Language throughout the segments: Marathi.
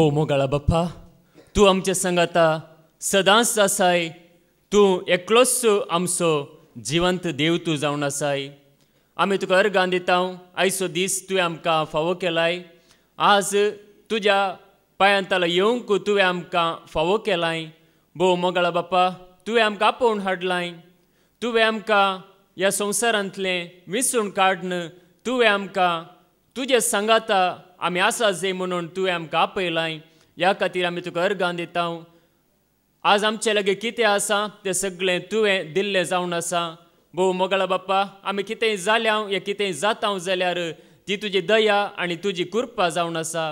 भोव मोगाळा बाप्पा, तूं आमच्या संगाता सदांच आसाय. तूं एकलोच आमचो जिवंत देव तूं जावन आसाय. आमी तुका अर्गां दिता. आयचो दीस तुवें आमकां फावो केलाय. आज तुज्या पांयांतला येवंक तुवें आमकां फावो केलाय. भोव मोगाळा बाप्पा, तुवें आमकां आपोवन हाडलाय. तुवें आमकां ह्या संवसारांतलें विसरून काडन तुवें आमकां तुजे सांगाता आमी आसा जे म्हणून तुवें आमकां आपयलाय. ह्या खातीर आमी तुका अर्गां दिता. आज आमचे लागीं कितें आसा तें सगळें तुवें दिल्लें जावन आसा. भोव मोगाळा बाप्पा, आमी कितेंय जाल्या या कितेंय जाता जाल्यार ती तुजी दया आनी तुजी कृपा जावन आसा.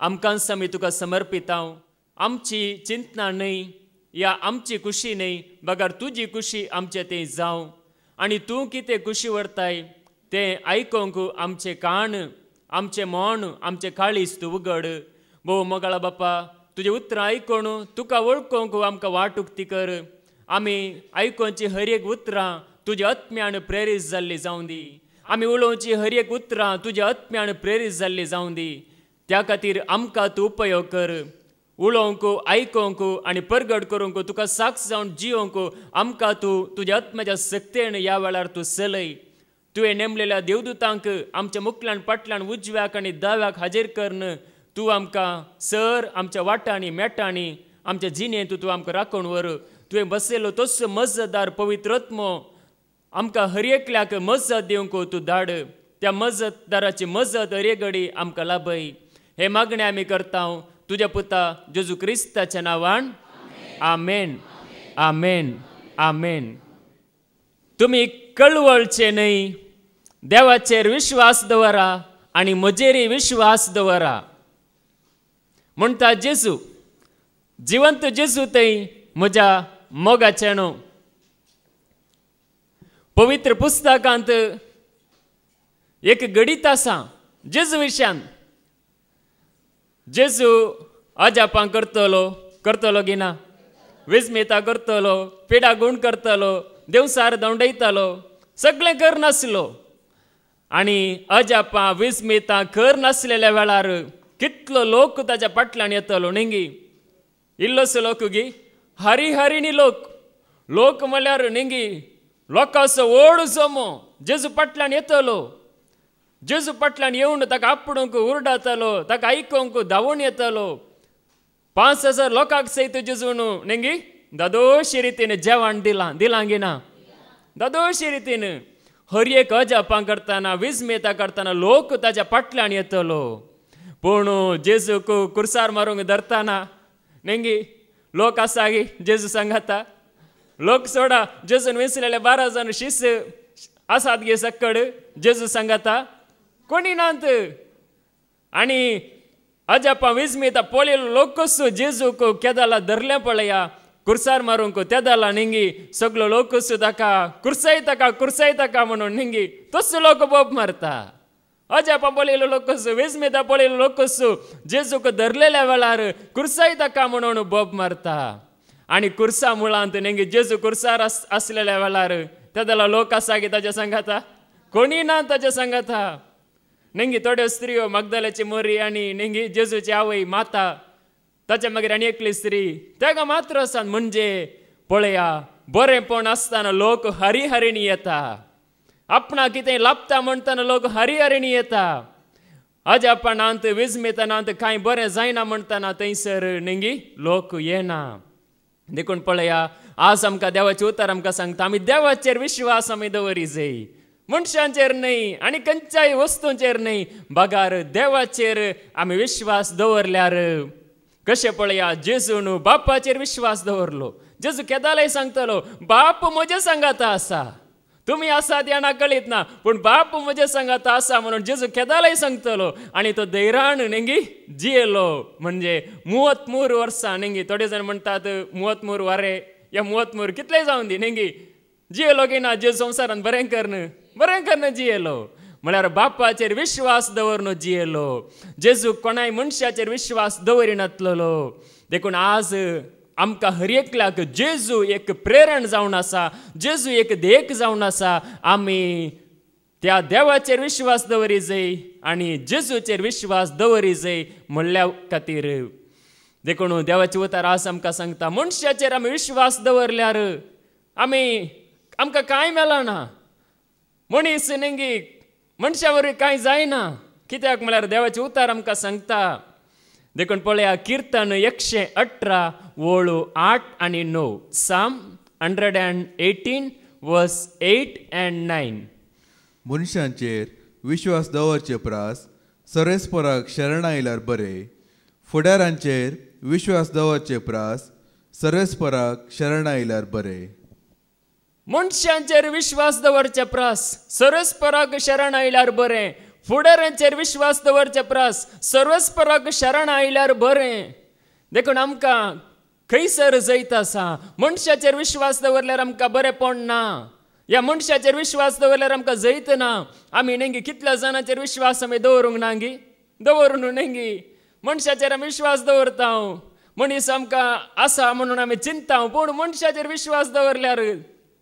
आमकांच आमी तुका समर्पिता. आमची चिंतना न्हय या आमची खुशी न्हय, बगार तुजी खुशी आमचें तें जावं. आनी तूं कितें खुशी व्हरताय तें आयकोंक आमचें कान, आमचें मोण, आमचें काळीज तूं उगड. भोव मोगाळा बाप्पा, तुजें उतरां आयकोण तुका वळखोंक आमकां वाट उक्ती कर. आमी आयकोवची हर एक उतरां तुज्या आत्म्यान प्रेरीत जाल्ली जावं दी. आमी उलोवची हर एक उतरां तुज्या आत्म्यान प्रेरीत जाल्ली जावं दी. त्या खातीर आमकां तूं उपयोग कर. उलोवंक, आयकोवंक आनी परगट करूंक, तुका साक्ष जावन जियोंक आमकां तूं तुज्या आत्म्याच्या सक्तेन ह्या वेळार तूं चलय. तुवें नेमलेल्या देवदूतांक आमच्या मुखल्यान फाटल्यान उजव्याक आनी दाव्याक हाजीर करन तूं आमकां सर आमच्या वाटांनी मेटांनी आमच्या जिणेंत तूं आमकां राखून व्हर. तुवें बसयलो तसो मजतदार पवित्र आत्मो आमकां हर एकल्याक मजत दिवंक तूं धाड. त्या मजतदाराची मजत हर एक घडी आमकां लाभय. हे मागणें आमी करता तुज्या पुता जेजू क्रिस्ताच्या नांवान. आमेन, आमेन, आमेन. तुमी कळवळचे न्हय, देवाचेर विश्वास दवरा आनी म्हजेरय विश्वास दवरा म्हणटा जेजू. जिवंत जेजू थंय म्हज्या मोगाचेणो. पवित्र पुस्तकांत एक गडीत आसा जेजू विशयान. जेजू अजापां करतलो की ना, विस्मितां करतलो, पिडा गुण करतलो, देवसार दंडयतालो, सगळें करनासलो. आनी अजापां विस्मितां करनासलेल्या वेळार कितलो लोक ताच्या फाटल्यान येतलो न्ही. इल्लोसो लोक गी, हरी हरिणी लोक म्हळ्यार न्ही लोकांचो व्हड जमो जेजू फाटल्यान येतलो. जेजू फाटल्यान येवन ताका आपणूक उरडातलो, ताका आयकोंक धांवून येतलो. 5,000 लोकांक सयत जेजून न्ही दादोशी रितीन जेवण दिलां गी ना. दादोशी रितीन हर एक अजापां करतना, विस्मितां करतना लोक ताच्या फाटल्यान येतलो. पूण जेजूक कुर्सार मारूंक धरतना न्ही लोक आसा गी जेजू सांगाता. लोक सोडा, जेजून विसलेले 12 जाण शिस आसात गे सक्कड. जेजू सांगाता कोणी नात. आनी अजापां विस्मितां पळयलो लोकच जेजूक केदाला धरलें पळया कुर्सार मारूंक. तेदाला न्ही सगळो लोकच ताका कुर्सायताका म्हणून न्ही तसो लोक बोब मारता. अजापां पळयलो लोकच, विस्मितां पळयलो लोकच जेजूक धरलेल्या वेळार कुर्सायताका म्हणून बोब मारता. आनी कुर्सा मुळांत न्ही जेजू कुर्सार आसलेल्या वेळार तेदाला लोक आसा गे ताच्या सांगाता, कोणी ना ताच्या सांगाता. न्ही थोड्यो स्त्रियो मगदलाची मोरी आनी न्ही जेजूची आवय माता, ताच्या मागीर आनी एकली स्त्री तेका मात्र आसा. म्हणजे पळया बरेंपण आसतना लोक हरी हरिणी येता. आपणा कितें लाभता म्हणटना लोक हरी हरिणी येता. अजापानांत विस्मितानांत कांय बरें जायना म्हणटना थंयसर न्ही लोक येना. देखून पळया आज आमकां देवाचें उतर आमकां सांगता आमी देवाचेर विश्वास आमी दवरी जाय. मनशांचेर न्हय आनी खंयच्याय वस्तूंचेर न्हय, बगार देवाचेर आमी विश्वास दवरल्यार कशें पळया जेजून बापाचेर विश्वास दवरलो. जेजू केदालय सांगतलो बाप म्हज्या सांगाता आसा. तुमी आसात या ना कळीत ना, पूण बाप म्हज्या सांगाता आसा म्हणून जेजू केदालय सांगतलो. आनी तो धैर्यान न्ही जियेलो. म्हणजे 33 वर्सां न्ही. थोडे जाण म्हणटात 33 वारे या 33 कितले जावन दी न्ही जियेलो की ना. जेजू संवसारांत बरें करन जियेलो म्हळ्यार बापाचेर विश्वास दवरन जियेलो. जेजू कोणाय मनशाचेर विश्वास दवरिनासलो. देखून आज आमकां हर एकल्याक जेजू एक प्रेरण जावन आसा. जेजू एक देख जावन आसा. आमी त्या देवाचेर विश्वास दवरी जाय आनी जेजूचेर विश्वास दवरी जाय म्हणल्या खातीर देखून देवाची उतार आस आमकां सांगता मनशाचेर आमी विश्वास दवरल्यार आमकां कांय मेळना. मनीस नेंगी मनशा वरवीं कांय जायना. कित्याक म्हळ्यार देवाची उतार आमकां सांगता. देखून पळया किर्तन 118 वळू 8 आनी 9. साम 118 वर्स 8 and 9. मनशांचेर विश्वास दवरचे प्रास सरस्पराक शरण आयल्यार बरें. फुडाऱ्यांचेर विश्वास दवरचे प्रास सरस्पराक शरण आयल्यार बरें. मनशांचेर विश्वास दवरचे प्रास सरस्पराक शरण आयल्यार बरें. फुडाऱ्यांचेर विश्वास दवरचे प्रास सर्वस्पराक शरण आयल्यार बरें. देखून आमकां खंयसर जैत आसा. मनशाचेर विश्वास दवरल्यार आमकां बरें पडना. ह्या मनशाचेर विश्वास दवरल्यार आमकां जैत ना. आमी नेंगी कितल्या जाणांचेर विश्वास आमी दवरूंक ना गी दवरूं न्हू नेंगी. मनशाचेर आमी विश्वास दवरता. मनीस आमकां आसा म्हणून आमी चिंता. पूण मनशाचेर विश्वास दवरल्यार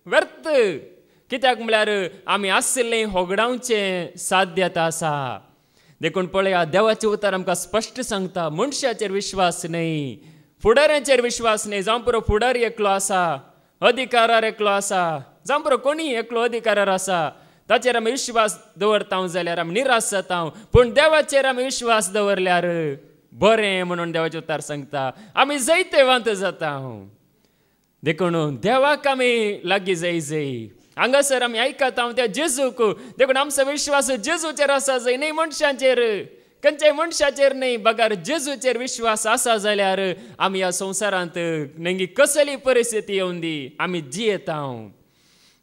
व्यर्थ. कित्याक म्हळ्यार आमी आसलें होगडावचें साध्यता आसा. देखून पळया देवाचे उतार आमकां स्पश्ट सांगता मनशाचेर विश्वास न्हय. फुडाऱ्यांचेर विश्वास न्हय. जावं पुरो फुडारी एकलो आसा, अधिकारार एकलो आसा, जावं पुरो कोणी एकलो अधिकारार आसा, ताचेर आमी विश्वास दवरता जाल्यार आमी निराश जाता. पूण देवाचेर आमी विश्वास दवरल्यार बरें म्हणून देवाचे उतार सांगता. आमी जैतेवांत जाता. देखून देवाक आमी लागीं जाय. हांगासर आमी आयकता त्या जेजूक. देखून आमचो विश्वास जेजूचेर आसा जाय न्हय मनशांचेर. खंयच्याय मनशाचेर न्हय. बगार जेजूचेर विश्वास आसा जाल्यार आमी ह्या संवसारांत नेंगी कसली परिस्थिती येवन दी आमी जियेता.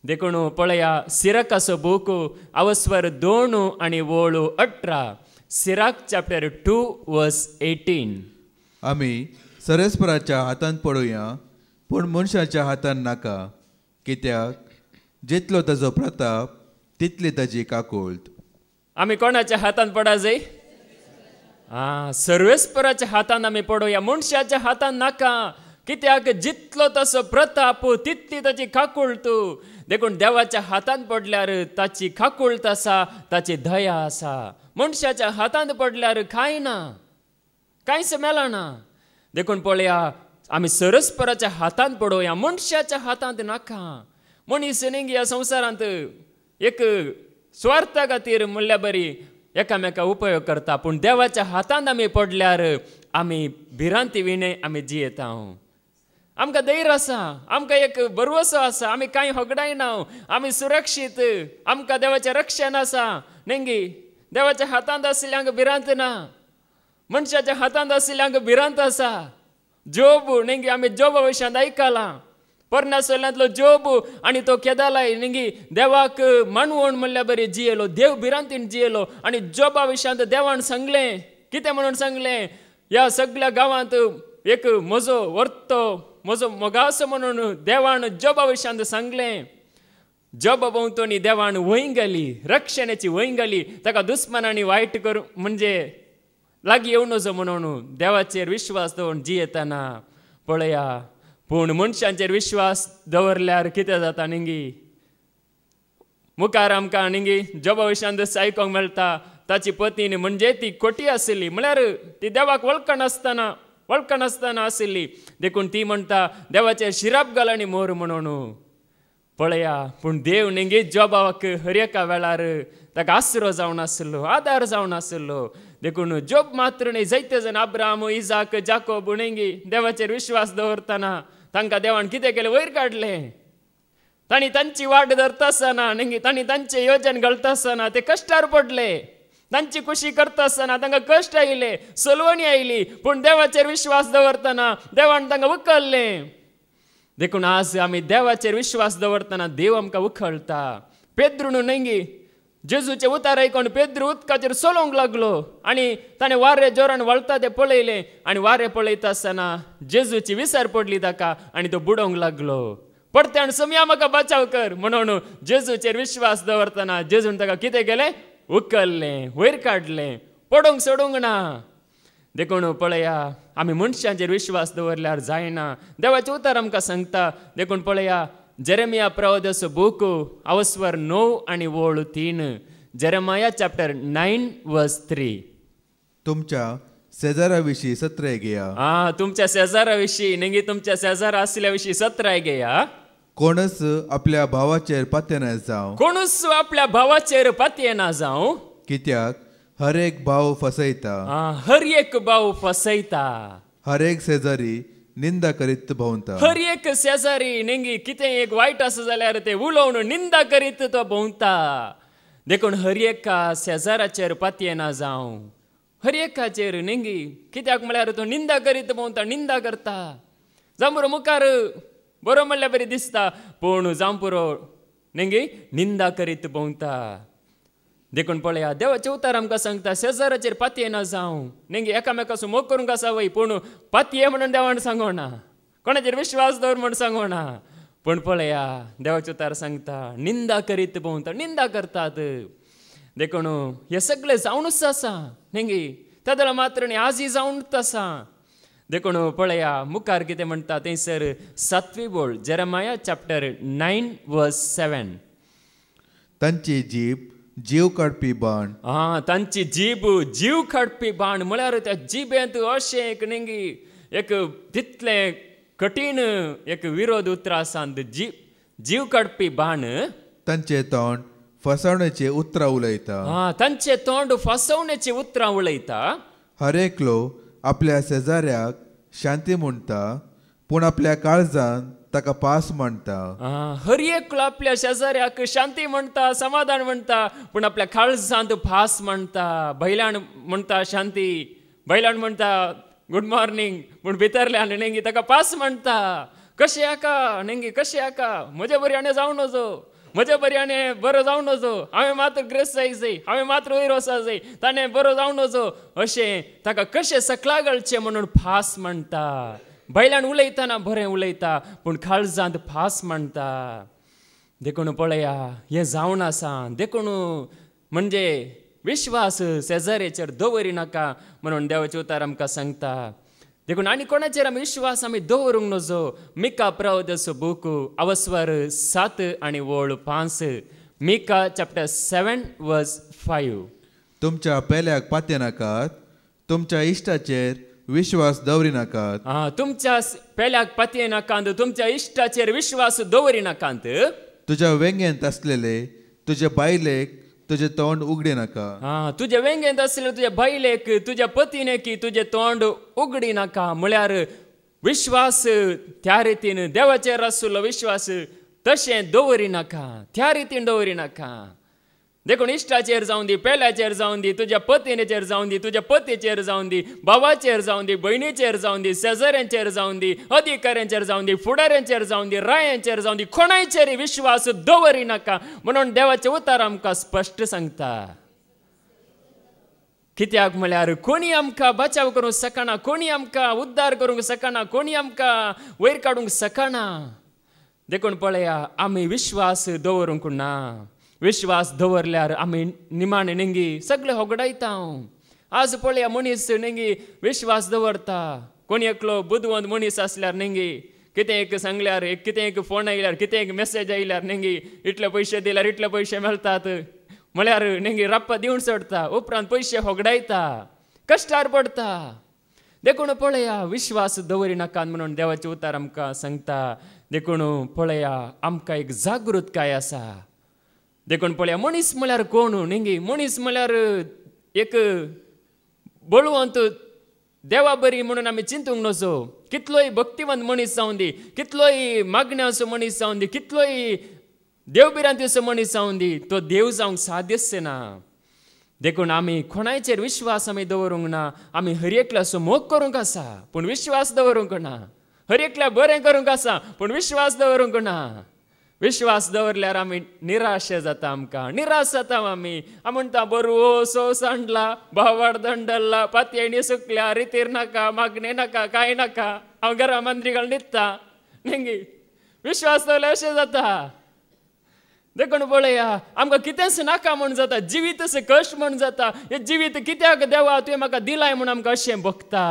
देखून पळया सिराकाचो बूक अवस्वर 2 आनी वळू 18. सिराक चॅप्टर 2 वर्स 18. आमी सरस्पराच्या हातांत पडुया पूण मनशाच्या हातांत नाका. कित्याक जितलो ताजो प्रताप तितली ताजी काकूळट. आमी कोणाच्या हातांत पडा जाय. सर्वेस्पराच्या हातांत आमी पडोया. मनशाच्या हातांत नाका. कित्याक जितलो तसो प्रताप तितली ताची काकूळट. देखून देवाच्या हातांत पडल्यार ताची काकूळट आसा, ताची दया आसा. मनशाच्या हातांत पडल्यार कांय ना, कांयच मेळना. देखून पळया आमी सरस्पराच्या हातांत पडोया. मनशाच्या हातांत नाका. मनीस नेंगी ह्या संवसारांत एक स्वार्था खातीर म्हणल्यार बरी एकामेका उपयोग करता. पूण देवाच्या हातांत आमी पडल्यार आमी भिरांती विणे आमी जियेता. आमकां धैर्य आसा. आमकां एक भरवसो आसा. आमी कांय होगडायना. आमी सुरक्षीत. आमकां देवाचें रक्षण आसा. नेंगी देवाच्या हातांत आशिल्ल्यांक भिरांत ना. मनशाच्या हातांत आशिल्ल्यांक भिरांत आसा. जोब नेंगी आमी जोबा विशयांत आयकलां. परनासल्ल्यांतलो जोब आनी तो केदालाय नेंगी देवाक मानवण म्हणल्यार बरी जियेलो. देव भिरांतीन जियेलो. आनी जोबा विशयांत देवान सांगलें. कितें म्हणून सांगलें. ह्या सगळ्या गांवांत एक म्हजो वर्तो म्हजो मोगास म्हणून देवान जोबा विशयांत सांगलें. जोबा भोंवतणी देवान वय घाली. रक्षणाची वय घाली. ताका दुस्मनांनी वायट करूं म्हणजे लागीं येवं नजो म्हणून देवाचेर विश्वास दवरून जियेतना पळया. पूण मनशांचेर विश्वास दवरल्यार कितें जाता नेंगी. मुखार आमकां नेंगी जोबा विशयांत आयकोंक मेळटा. ताची पत्नी म्हणजे ती खोटी आशिल्ली. म्हळ्यार ती देवाक वळखनासतना आशिल्ली. देखून ती म्हणटा देवाचेर शिराप घाल आनी मोर म्हणून पळया. पूण देव नेंगी जोबाक हर एका वेळार ताका आसरो जावन आशिल्लो, आदार जावन आशिल्लो. देखून जोब मात्र न्ही जायते जाण अब्राहम, इजाक, जाकोब नेंगी देवाचेर विश्वास दवरतना तांकां देवान कितें केलें. वयर काडलें. तांणी तांची वाट धरता आसतना नेंगी तांणी तांचें येवजण घालता आसतना ते कश्टार पडले. तांची खुशी करता आसतना तांकां कश्ट आयले, सलवणी आयली. पूण देवाचेर विश्वास दवरतना देवान तांकां उखल्लें. देखून आज आमी देवाचेर विश्वास दवरतना देव आमकां उखलता. पेद्रू नेंगी जेजूचे उतार आयकून पेद्रू उदकाचेर चलोवंक लागलो आनी ताणें वारें जोरान वळटा तें पळयलें. आनी वारें पळयता आसतना जेजूची विसर पडली ताका आनी तो बुडोवंक लागलो. परत्यान समया म्हाका बचाव कर म्हणून जेजूचेर विश्वास दवरतना जेजून ताका कितें केलें. उखल्लें, वयर काडलें, पडोवंक सोडूंक ना. देखून पळया आमी मनशांचेर विश्वास दवरल्यार जायना. देवाचें उतार आमकां सांगता. देखून पळया जेरेमिया प्रवादीचो बूक अवस्वर 9 आनी वळू 3. जेरेमिया चॅप्टर 9 वर्स 3. तुमच्या शेजारा विशीं सत्र घेया. तुमच्या शेजाराविषयी नेंगी तुमच्या शेजार असल्या विषयी 17 घेया. कोणच आपल्या भावाचेर पातेना जावं. कोणूच आपल्या भावाचेर पातयेना जावं. कित्याक हर एक भाव फसयता. हर एक भाव फसयता. हर एक शेजारी निंदा करीत भोंवता. हर एक शेजारी नेंगी कितें एक वायट आसा जाल्यार ते उलोवन निंदा करीत तो भोंवता. देखून हर एका शेजाराचेर पातयेना जावं. हर एकाचेर नेंगी कित्याक म्हळ्यार तो निंदा करीत भोंवता, निंदा करता. जांबुरो मुखार बरो म्हणल्यार बरी दिसता, पूण जांपुरो नेंगी निंदा करीत भोंवता. देखून पळया देवाचे उतार आमकां सांगता शेजाराचेर पातयेना जावं. नेंगी एकामेकाचो मोग करूंक आसावय, पूण पातये म्हणून देवान सांगोना, कोणाचेर विश्वास दवर म्हणून सांगोना. पूण पळया देवाचे उतार सांगता निंदा करीत भोंवता, निंदा करतात. देखून हे सगळें जावनूच आसा नेंगी तेदला मात्र न्ही आजी जावनूच आसा. देखून पळया मुखार कितें म्हणटा थंयसर 7वी बोळ जेरेमाया चॅप्टर 9 वर्स 7. तांची जीब जीव काडपी बाण. तांची जीब जीव काडपी बाण म्हळ्यार त्या जिबेंत अशें एक नेंगी एक तितलें कठीण एक विरोध उतर आसा. जीव काडपी बाण. तांचे तोंड फसवणेचे उतरां उलयता. तांचे तोंड फसवणेची उतरां उलयता. हर एकलो आपल्या शेजाऱ्याक शांती म्हणटा, पूण आपल्या काळजान ताका पास म्हणटा. हर एकलो आपल्या शेजाऱ्याक शांती म्हणटा, समाधान म्हणटा, पूण आपल्या काळजांत पास म्हणटा. बैलान म्हणटा शांती, बैलान म्हणटा गुड मॉर्निंग, पूण भितरल्यान नेंगी ताका पास म्हणटा. कशें आका नेंगी कशें आका, म्हजे बऱ्याने जावं नजो, म्हजे बऱ्याने बरो जावं नजो, हांवें मात्र ग्रेस जाय, हांवें मात्र वयर वचा जाय, ताणें बरो जावं नजो, अशें ताका कशें सकला घालचें म्हणून फास म्हणटा. बैलान उलयतना बरें उलयता, पूण काळजांत फास म्हणटा. देखून पळया हें जावन आसा. देखून म्हणजे विश्वास शेजाऱ्याचेर दवरिनाका म्हणून देवाचे उतार आमकां सांगता. देखून आनी कोणाचेर आमी विश्वास आमी दवरूंक नजो. मिका प्रवदस बूक अवस्वर 7 आनी वोळ 5. मिका चॅप्टर 7 वर्स 5. तुमच्या पेल्याक पातयनाकात, तुमच्या इश्टाचेर विश्वास दवरिनाकात. तुमच्या पेल्याक पातयनाकांत, तुमच्या इश्टाचेर विश्वास दवरिनाकांत. तुज्या वेंगेंत आसलेले तुजे बायलेक तुजे तोंड उगडी नाका. तुजे वेंगेंत आसलेले तुज्या बायलेक, तुज्या पतीनेक तुजे तोंड उगडी नाका. म्हळ्यार विश्वास त्या रितीन देवाचेर आसलो विश्वास तशें दवरिनाका, त्या रितीन दवरिनाका. देखून इश्टाचेर जावं दी, पेल्याचेर जावं दी, तुज्या पत्नीचेर जावं दी, तुज्या पतीचेर जावं दी, भावाचेर जावं दी, भयणीचेर जावं दी, शेजाऱ्यांचेर जावं दी, अधिकाऱ्यांचेर जावं दी, फुडाऱ्यांचेर जावं दी, रायांचेर जावं दी, कोणाचेर विश्वास दवरिनाका म्हणून देवाचे उतार आमकां स्पश्ट सांगता. कित्याक म्हळ्यार कोणी आमकां बचाव करूंक शकना, कोणी आमकां उद्धार करूंक शकना, कोणी आमकां वयर काडूंक शकना. देखून पळया आमी विश्वास दवरूंक ना. विश्वास दवरल्यार आमी निमाणे नेंगी सगळे होगडायता. आज पळया मनीस नेंगी विश्वास दवरता. कोणी एकलो बुदवंत मनीस आसल्यार नेंगी कितें एक सांगल्यार, कितें एक फोन आयल्यार, कितें एक मेसेज आयल्यार नेंगी इतले पयशे दिल्यार इतले पयशे मेळटात म्हळ्यार नेंगी राप्पा दिवन सोडता, उपरांत पयशे होगडायता, कश्टार पडता. देखून पळया विश्वास दवरिनाका म्हणून देवाचे उतार आमकां सांगता. देखून पळया आमकां एक जागृतकाय आसा. देखून पळया मनीस म्हळ्यार कोण नेंगी, मनीस म्हळ्यार एक बळवंत देवा बरी म्हणून आमी चिंतूंक नजो. कितलोय भक्तिवंत मनीस जावं दी, कितलोय मागण्याचो मनीस जावं दी, कितलोय देवबिरांतीचो मनीस जावं दी, तो देव जावंक साध्यच ना. देखून आमी कोणाचेर विश्वास आमी दवरूंक ना. आमी हर एकल्याचो मोग करूंक आसा पूण विश्वास दवरूंक ना. हर एकल्या बरें करूंक आसा पूण विश्वास दवरूंक ना. विश्वास दवरल्यार आमी निराश जाता, आमकां निराश जाता. आमी म्हणटा बरो सो सांडला, भावाड दंडल्ला, पातयेणी सुकल्या, रितीर नाका, मागणे नाका, कांय नाका, हांव घरा मांद्री घालून न्हिदता. नेंगी विश्वास दवरल्यार अशें जाता. देखून पळया आमकां कितेंच नाका म्हण जाता, जिवीतच कश्ट म्हण जाता. हे जिवीत कित्याक देवा तुवें म्हाका दिलाय म्हण आमकां अशें भोगता.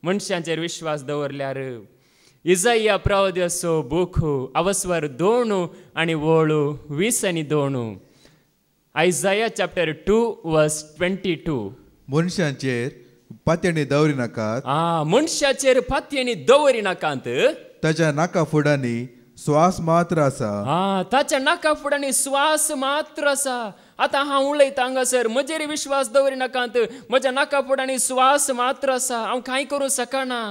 मनशांचेर विश्वास दवरल्यार इजाया प्रवदसो बूक अवस्वर 2 आनी वोळ 20 आनी 2. आयजाया चॅप्टर 2 वर्स 22. मनशांचेर पातयेणी दवरी नाकात मनशाचेर पातयेणी दवरी नाकांत ताच्या नाका फुडांनी श्वास मात्र आसा ताच्या नाका फुडांनी श्वास मात्र आसा आतां हांव उलयता हांगासर म्हजेर विश्वास दवरी नाकांत म्हज्या नाका फुडांनी श्वास मात्र आसा हांव कांय करूं शकना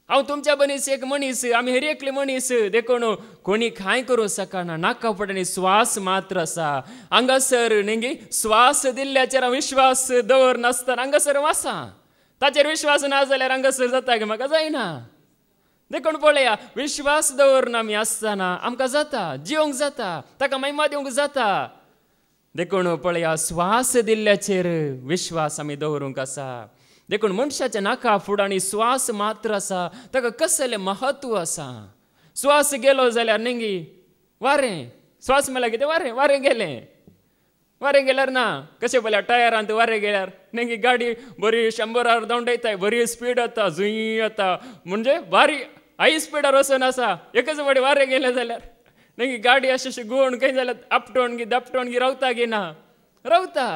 हांव तुमच्या मनीस एक मनीस आमी हर एकले मनीस देखून कोणी कांय करूं शकना नाका फुडांनी श्वास मात्र आसा हांगासर न्ही श्वास दिल्ल्याचेर विश्वास दवर नासतना हांगासर वासा ताचेर विश्वास ना जाल्यार हांगासर जाता की म्हाका जायना देखून पळया विश्वास दवरना आमी आसतना आमकां जाता जिवंक जाता ताका महिमा दिवंक जाता देखून पळया श्वास दिल्ल्याचेर विश्वास आमी दवरूंक आसा देखून मनशाच्या नाका फुडांनी श्वास मात्र आसा ताका कसलें महत्व आसा श्वास गेलो जाल्यार न्ही वारें श्वास म्हणल्यार कितें वारें वारें गेल्यार ना कशें पळया टायरांत वारें गेल्यार न्ही गाडी बरी 100 दोंडयताय बरी स्पीड येता जुई येता म्हणजे बारी हाय स्पीडार वचून आसा एकच फावटी वारें गेलें जाल्यार न्ही गाडी अशें घुवण खंय जाल्यार आपटोण दपटोण रावता की ना रावता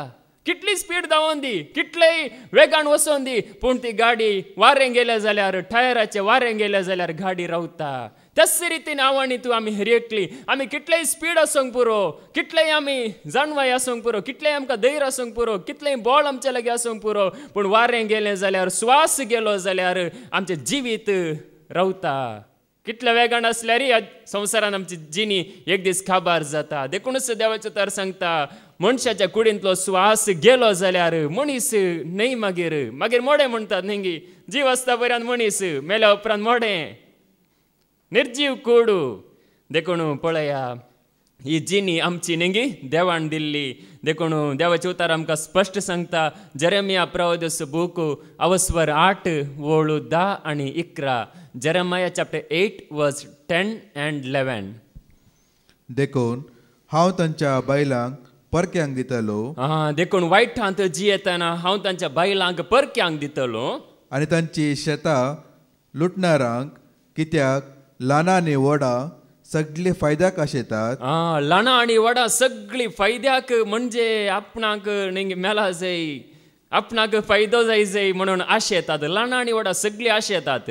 कितली स्पीड दावोन दी कितलेय वेगान वचोन दी पूण ती गाडी वारें गेलें जाल्यार टायराचें वारें गेलें जाल्यार गाडी रावता त्याच रितीन हांव आनी तूं आमी हर एकली आमी कितलेय स्पीड आसूंक पुरो कितलेय आमी जाणवाय आसूंक पुरो कितलेय आमकां धैर्य आसूंक पुरो कितलेय बळ आमच्या लागीं आसूंक पुरो पूण वारें गेलें जाल्यार श्वास गेलो जाल्यार आमचें जिवीत रावता कितल्या वेगान आसल्यार ह्या संवसारान आमची जिणी एक दीस काबार जाता देखूनच देवाचो तर सांगता मनशाच्या कुडींतलो श्वास गेलो जाल्यार मनीस न्ही मागीर मोडे म्हणटात न्ही जीव आसता पर्यंत मनीस मेल्या उपरांत मोडे निर्जीव कोडू देखून पळया ही जिणी आमची न्ही देवान दिल्ली देखून देवाचे उतार आमकां स्पश्ट सांगता जेरेमिया प्रवादीचो बूक अवस्वर 8 वळू 10 आनी 11 जेरेमिया चॅप्टर 8 वर्स 10 and 11 देखून हांव तांच्या बायलांक परक्यांक दितलो देखून वायटांत जी येतना हांव तांच्या बायलांक परक्यांक दितलो आनी तांची शेतां लुटणारांक कित्याक ल्हानां आनी व्हडा सगळे फायद्याक आशेतात ल्हानां आनी व्हडा सगळीं फायद्याक म्हणजे आपणाक मेला जाय आपणाक फायदो जाय म्हणून आशेतात ल्हानां आनी व्हडा सगळीं आशेतात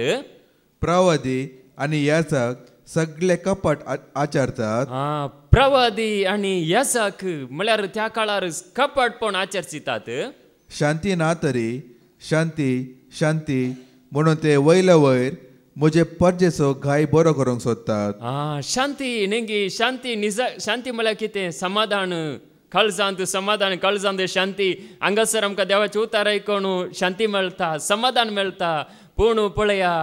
प्रवादी आनी याजक सगळे कपट आचरतात प्रवादी आनी याजक म्हळ्यार त्या काळार कपटपण आचरतात शांती ना तरी शांती शांती म्हणून ते वयल्या वयर म्हजे परजेचो घाय बरो करूंक सोदतात शांती न्ही शांती म्हळ्यार कितें समाधान काळजांत समाधान काळजांत शांती हांगासर आमकां देवाचे उतार आयकून शांती मेळटा समाधान मेळटा पूण पळया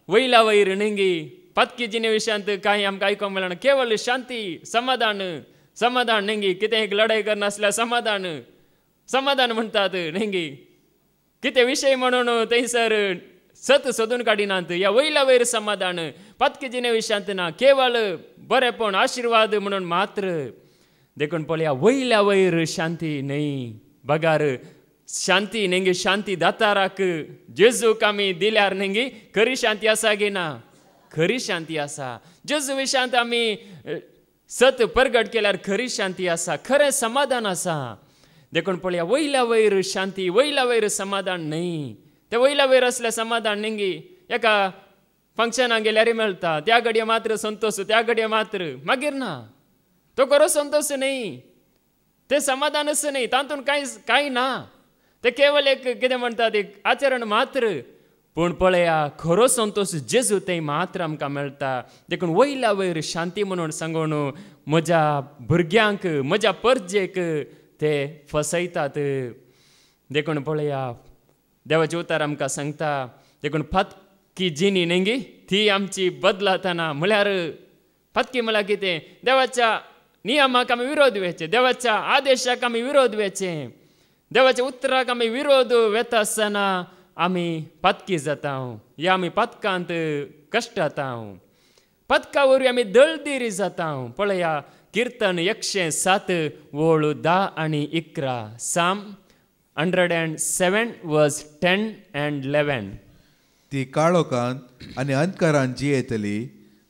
वयल्या वयर न्ही पत्की जिणे विशयांत कांय आमकां आयकोंक मेळना केवळ शांती समाधान न्ही कितें एक लढाई करनासल्यार समाधान म्हणटात न्ही कितें विशय म्हणून थंयसर सत सोदून काडिनात ह्या वयल्या वयर समाधान पत्की जिणे विशयांत ना केवळ बरेपण आशिर्वाद म्हणून मात्र देखून पळया वयल्या वयर शांती न्ही बगार शांती न्ही शांती दाताराक जेजूक आमी दिल्यार न्ही खरी शांती आसा गे ना खरी शांती आसा जेजू विशयांत आमी सत परगट केल्यार खरी शांती आसा खरें समाधान आसा देखून पळया वयल्या वयर शांती वयल्या वयर समाधान न्ही ते वयल्या वयर असलें समाधान न्ही एका फंक्शनाक गेल्यार मेळटा त्या घडये मात्र संतोष त्या घडये मात्र मागीर ना तो खरो संतोष न्ही ते समाधानच न्ही तातूंत कांय ना ते केवळ एक कितें म्हणटात एक आचरण मात्र पूण पळया खरो संतोष जेजू थंय मात्र आमकां मेळटा देखून वयल्या वयर शांती म्हणून सांगून म्हज्या भुरग्यांक म्हज्या परजेक ते फसयतात देखून पळया देवाचे उतार आमकां सांगता देखून पत्की जिणी न्ही ती आमची बदलातना म्हळ्यार पत्की म्हळ्यार कितें देवाच्या नियमाक आमी विरोध वेचे देवाच्या आदेशाक आमी विरोध वेचे देवाच्या उतराक आमी विरोध वेता आसतना आमी पत्की जाता या आमी पत्कांत कश्ट जाता पत्का वरवीं आमी दळदिरी जाता पळया कीर्तन 107 वळू 10 आनी 11 साम 107 वर्स 10 and 11 ती काळोखांत आनी अंधकारांत जियेतली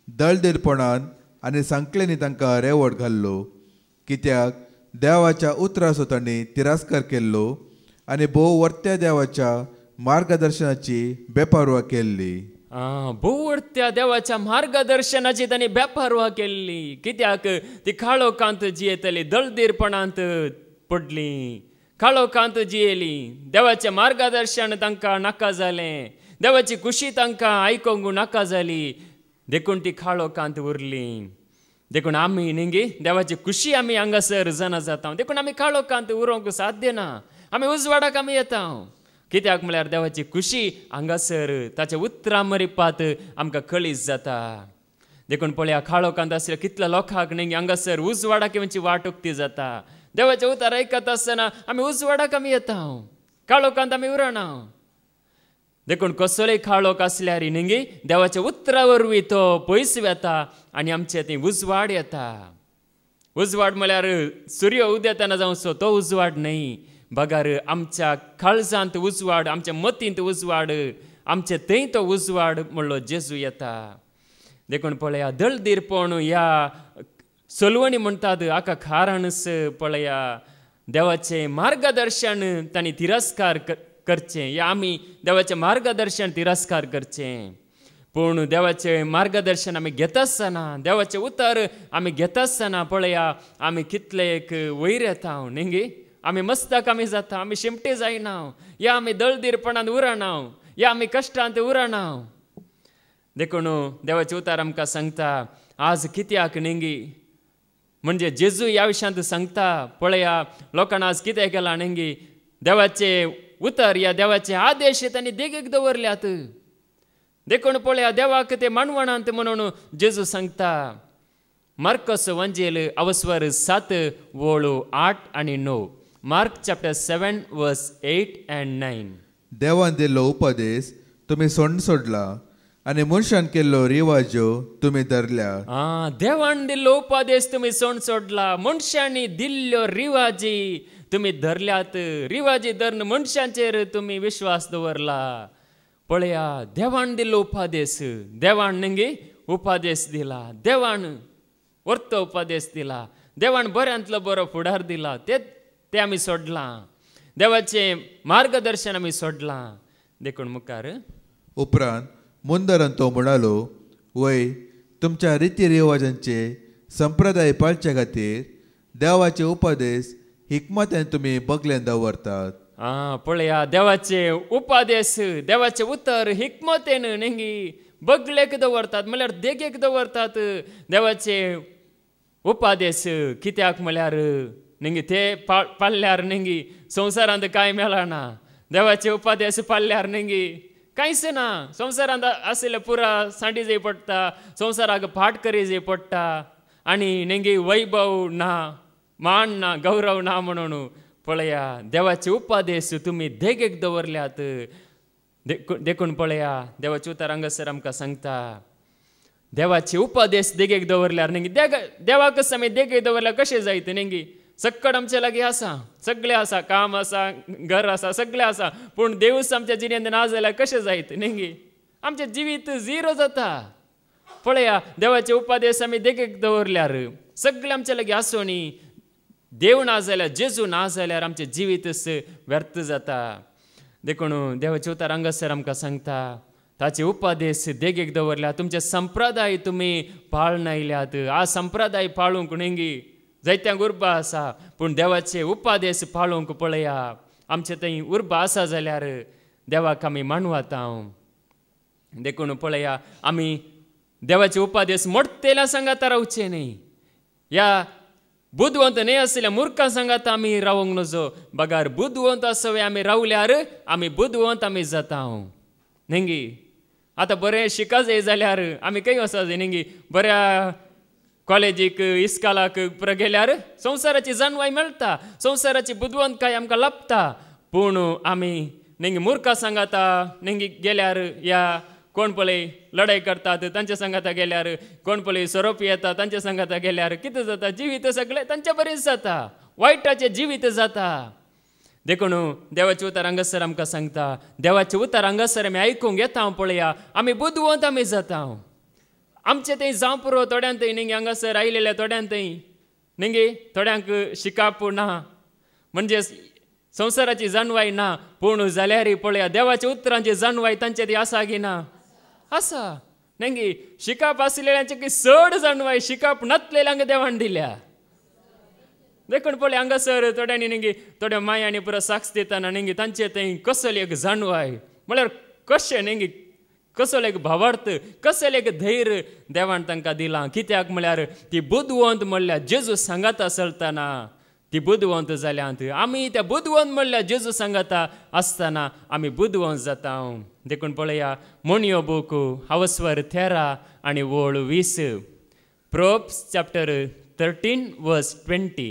दळदिरपणान आनी सांकलेनी तांकां रेवट घाल्लो कित्याक देवाच्या उतराचो तांणी तिरस्कार केल्लो आनी भोव वर्त्या देवाच्या मार्गदर्शनाची बेपर्वा केल्ली. भोवडत्या देवाच्या मार्गदर्शनाची त्यांनी बेपर्वा केल्ली. कित्याक ती काळोखांत जियेतली, दळदीरपणांत पडली, काळोखांत जियेली. देवाचें मार्गदर्शन तांकां नाका जालें, देवाची खुशी तांकां आयकोंक नाका जाली, देखून ती काळोखांत उरली. देखून आमी न्ही देवाची खुशी आमी हांगासर जाणा जाता, देखून आमी काळोखांत उरोंक साध्य ना. आमी उजवाडाक आमी येता. कित्याक म्हळ्यार देवाची खुशी हांगासर ताच्या उतरां मरिपात आमकां कळीस जाता. देखून पळया, काळोखांत आसल्या कितल्या लोकांक न्ही हांगासर उजवाडाक येवची वाट उक्ती जाता. देवाचे उतार आयकत आसतना आमी उजवाडाक आमी येता, काळोखांत आमी उरना. देखून कसलोय काळोख आसल्यार न्ही देवाच्या उतरा वरवीं तो पयस वेता आनी आमचे थंय उजवाड येता. उजवाड म्हळ्यार सूर्य उदेताना जावं सो तो उजवाड न्हय, बगार आमच्या काळजांत उजवाड, आमच्या मतींत उजवाड, आमचे थंय तो उजवाड म्हणलो जेजू येता. देखून पळया, दळदीरपण ह्या सोलवणी म्हणटात हाका कारणच पळया देवाचें मार्गदर्शन तांणी तिरस्कार करचें. या आमी देवाचें मार्गदर्शन तिरस्कार करचें. पूण देवाचें मार्गदर्शन आमी घेता आसतना, देवाचें उतर आमी घेता आसतना पळया आमी कितले एक वयर येता न्ही. आमी मस्ताक आमी जाता, आमी शिमटे जायना, या आमी दळदीरपणांत उरना, या आमी कश्टांत उरना. देखून देवाचें उतार आमकां सांगता आज कित्याक न्ही, म्हणजे जेजू ह्या विशयांत सांगता. पळया लोकांनी आज कितें केलां न्ही, देवाचे उतर या देवाचे आदेश तांणी देगेक दवरल्यात. देखून पळया देवाक ते मानवणांत म्हणून जेजू सांगता. मार्कस वंजेल अवस्वर 7 वळू 8 आनी 9. मार्क चॅप्टर 7 वर्स 8 and 9. देवान दिल्लो उपदेश तुमी सोडला आनी मनशान केल्लो रिवाज्यो तुमी धरल्या. देवान दिल्लो उपदेश तुमी सोडला, मनशांनी दिल्ल्यो रिवाजी तुमी धरल्यात. रिवाजी धरून मनशांचेर तुमी विश्वास दवरला. पळया देवान दिल्लो उपदेश, देवान न्ही उपदेश दिला, देवान वर्त उपदेश दिला, देवान बऱ्यांतलो बरो फुडार दिला, ते आमी सोडलां. देवाचें मार्गदर्शन आमी सोडलां. देखून मुखार उपरांत मुंदरान तो म्हणालो, वय तुमच्या रिती रिवाजांचे संप्रदाय पाळचे खातीर देवाचे उपदेश हिकमतेन तुमी बगलेन दवरतात. पळया देवाचे उपदेश, देवाचे उतर हिकमतेन न्ही बगलेक दवरतात, म्हळ्यार देगेक दवरतात. देवाचे उपदेश कित्याक म्हळ्यार न्ही ते पाळल्यार न्ही संवसारांत कांय मेळना. देवाचे उपदेश पाळल्यार न्ही कांयच ना. संवसारांत आशिल्ले पुरा सांडी जाय पडटा, संवसाराक फाट करी जाय पडटा, आनी न्ही वैभव ना, मान ना, गौरव ना. म्हणून पळया देवाचे उपदेश तुमी देगेक दवरल्यात. देखून पळया देवाचे उतर हांगासर आमकां सांगता. देवाचे उपदेश देगेक दवरल्यार न्ही देवाक आमी देगेक दवरल्यार कशें जायत न्ही. सक्कड आमचे लागीं आसा, सगळें आसा, काम आसा, घर आसा, सगळें आसा, पूण देवूच आमच्या जिणेंत ना जाल्यार कशें जायत न्ही. आमचें जिवीत झिरो जाता. पळया देवाचे उपदेश आमी देगेक दवरल्यार सगळें आमचे लागीं आसूं न्ही, देव ना जाल्यार, जेजू ना जाल्यार आमचें जिवीतच व्यर्थ जाता. देखून देवाचे उतर हांगासर आमकां सांगता ताचे उपदेश देगेक दवरल्यात. तुमचे संप्रदाय तुमी पाळून आयल्यात. आ संप्रदाय पाळूंक न्ही जायत्यांक उर्बा आसा, पूण देवाचे उपदेश पाळूंक पळया आमचे थंय उर्बा आसा जाल्यार देवाक आमी मानवता. देखून पळया आमी देवाचे उपदेश मोडतेल्या सांगाता रावचे न्ही. या बुदवंत न्ही आसल्या मुर्खां सांगात आमी रावंक नजो. बगार बुदवंत आसवे आमी रावल्यार आमी बुदवंत आमी जाता न्ही. आतां बरें शिका जाय जाल्यार आमी खंय वचा जाय न्ही. बऱ्या कॉलेजीक इस्कालाक गेल्यार संवसाराची जाणवाय मेळटा, संवसाराची बुदवंतकाय आमकां लाभता. पूण आमी न्ही मुर्खां सांगाता न्ही गेल्यार, या कोण पळय लढाई करतात तांच्या सांगाता गेल्यार, कोण पळय सोरोप येता तांच्या सांगाता गेल्यार कितें जाता, जिवीत सगळें तांच्या बरेंच जाता, वायटाचें जिवीत जाता. देखून देवाचे उतर हांगासर आमकां सांगता. देवाचे उतर हांगासर आमी आयकूंक येता. पळया आमी बुदवंत आमी जाता. आमचे थंय जावं पुरो थोड्यांक थंय न्ही हांगासर आयलेल्या थोड्यांक थंय न्ही थोड्यांक शिकाप ना, म्हणजे संवसाराची जाणवाय ना, पूण जाल्यार पळया देवाच्या उतरांची जाणवाय तांचे ती आसा की ना? आसा. नेंगी शिकाप आसलेल्यांची की चड जाणवाय शिकाप नासलेल्यांक देवान दिल्या. देखून पळय हांगासर थोड्यांनी नेंगी थोड्या मायांनी पुरो साक्ष दिताना नेंगी तांचे थंय कसली एक जाणवाय म्हळ्यार कशें नेंगी कसलो एक भावार्थ कसलें एक धैर्य देवान तांकां दिलां. कित्याक म्हळ्यार ती बुदवंत म्हणल्यार जेजू सांगाता चलतना ती बुदवंत जाल्यांत. आमी त्या बुदवंत म्हणल्यार जेजू सांगाता आसतना आमी बुदवंत जाता. देखून पळया मोणयो बूक अवस्वर 13 आनी वोळ 20. प्रोब्स चॅप्टर 13 वर्स 20.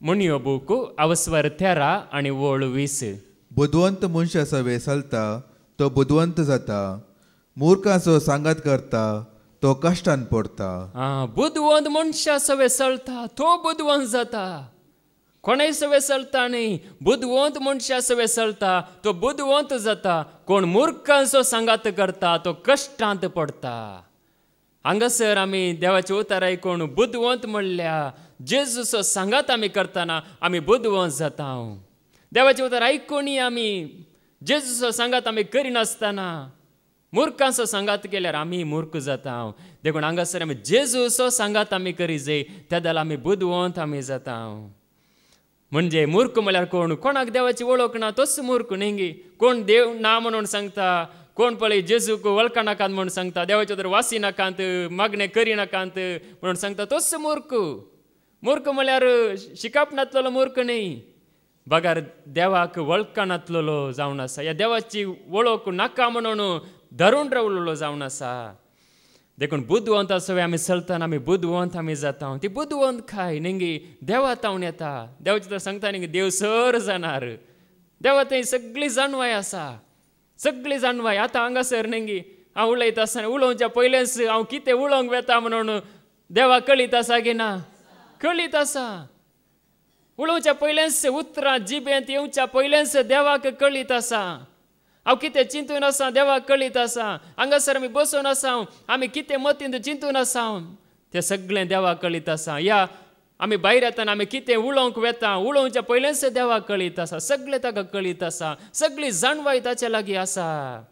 मोणयो बूक अवस्वर 13 आनी वोळ 20. बुदवंत मनशा सवे चलता तो बुदवंत जाता, मुर्खाचो सांगात करता तो कश्टान पडता. बुदवंत मनशा सवे चलता तो बुदवंत जाता. कोणाय सवे चलता न्ही, बुदवंत मनशा सवे चलता तो बुदवंत जाता. कोण मुर्खांचो सांगात करता तो कश्टांत पडता. हांगासर आमी देवाचे उतार आयकून बुदवंत म्हणल्या जेजूचो सांगात आमी करतना आमी बुदवंत जाता. देवाचे उतार आयकून आमी जेजूचो सांगात आमी करिनासतना मुर्खांचो सांगात केल्यार आमी मूर्ख जाता. देखून हांगासर आमी जेजूचो सांगात आमी करी जाय त्या जाल्यार आमी बुदवंत आमी जाता. म्हणजे मूर्ख म्हळ्यार कोण? कोणाक देवाची वळख ना तोच मूर्ख न्ही. कोण देव ना म्हणून सांगता, कोण पळय जेजूक वळखनाकांत म्हणून सांगता, देवाचे तर वासी नाकांत मागणें करिनाकांत म्हणून सांगता तोच मूर्ख. मूर्ख म्हळ्यार शिकप नासलेलो मूर्ख न्ही, बगार देवाक वळखनासलेलो जावन आसा. ह्या देवाची वळख नाका म्हणून धरून रावलेलो जावन आसा. देखून बुदवंत सवे आमी चलतना आमी बुदवंत आमी जाता. ती बुदवंत खाय नेंगी देवा तावन येता. देवाचे तर सांगता न्ही देव सर जाणार. देवा थंय सगळी जाणवाय आसा, सगळी जाणवाय. आतां हांगासर नेंगी हांव उलयता आसतना उलोवच्या पयलेच हांव कितें उलोवंक वेता म्हणून देवा कळीत आसा की ना? कळीत आसा. उलोवच्या पयलेच उतरां जिबेंत येवच्या पयलेच देवाक कळीत आसा. हांव कितें चिंतून आसा देवाक कळीत आसा. हांगासर आमी बसून आसा आमी कितें मतींत चिंतून आसा तें सगळें देवाक कळीत आसा. या आमी भायर येतना आमी कितें उलोवंक वेता उलोवच्या पयलेच देवाक कळीत आसा. सगळें ताका कळीत आसा. सगळी जाणवाय ताचे लागीं आसा.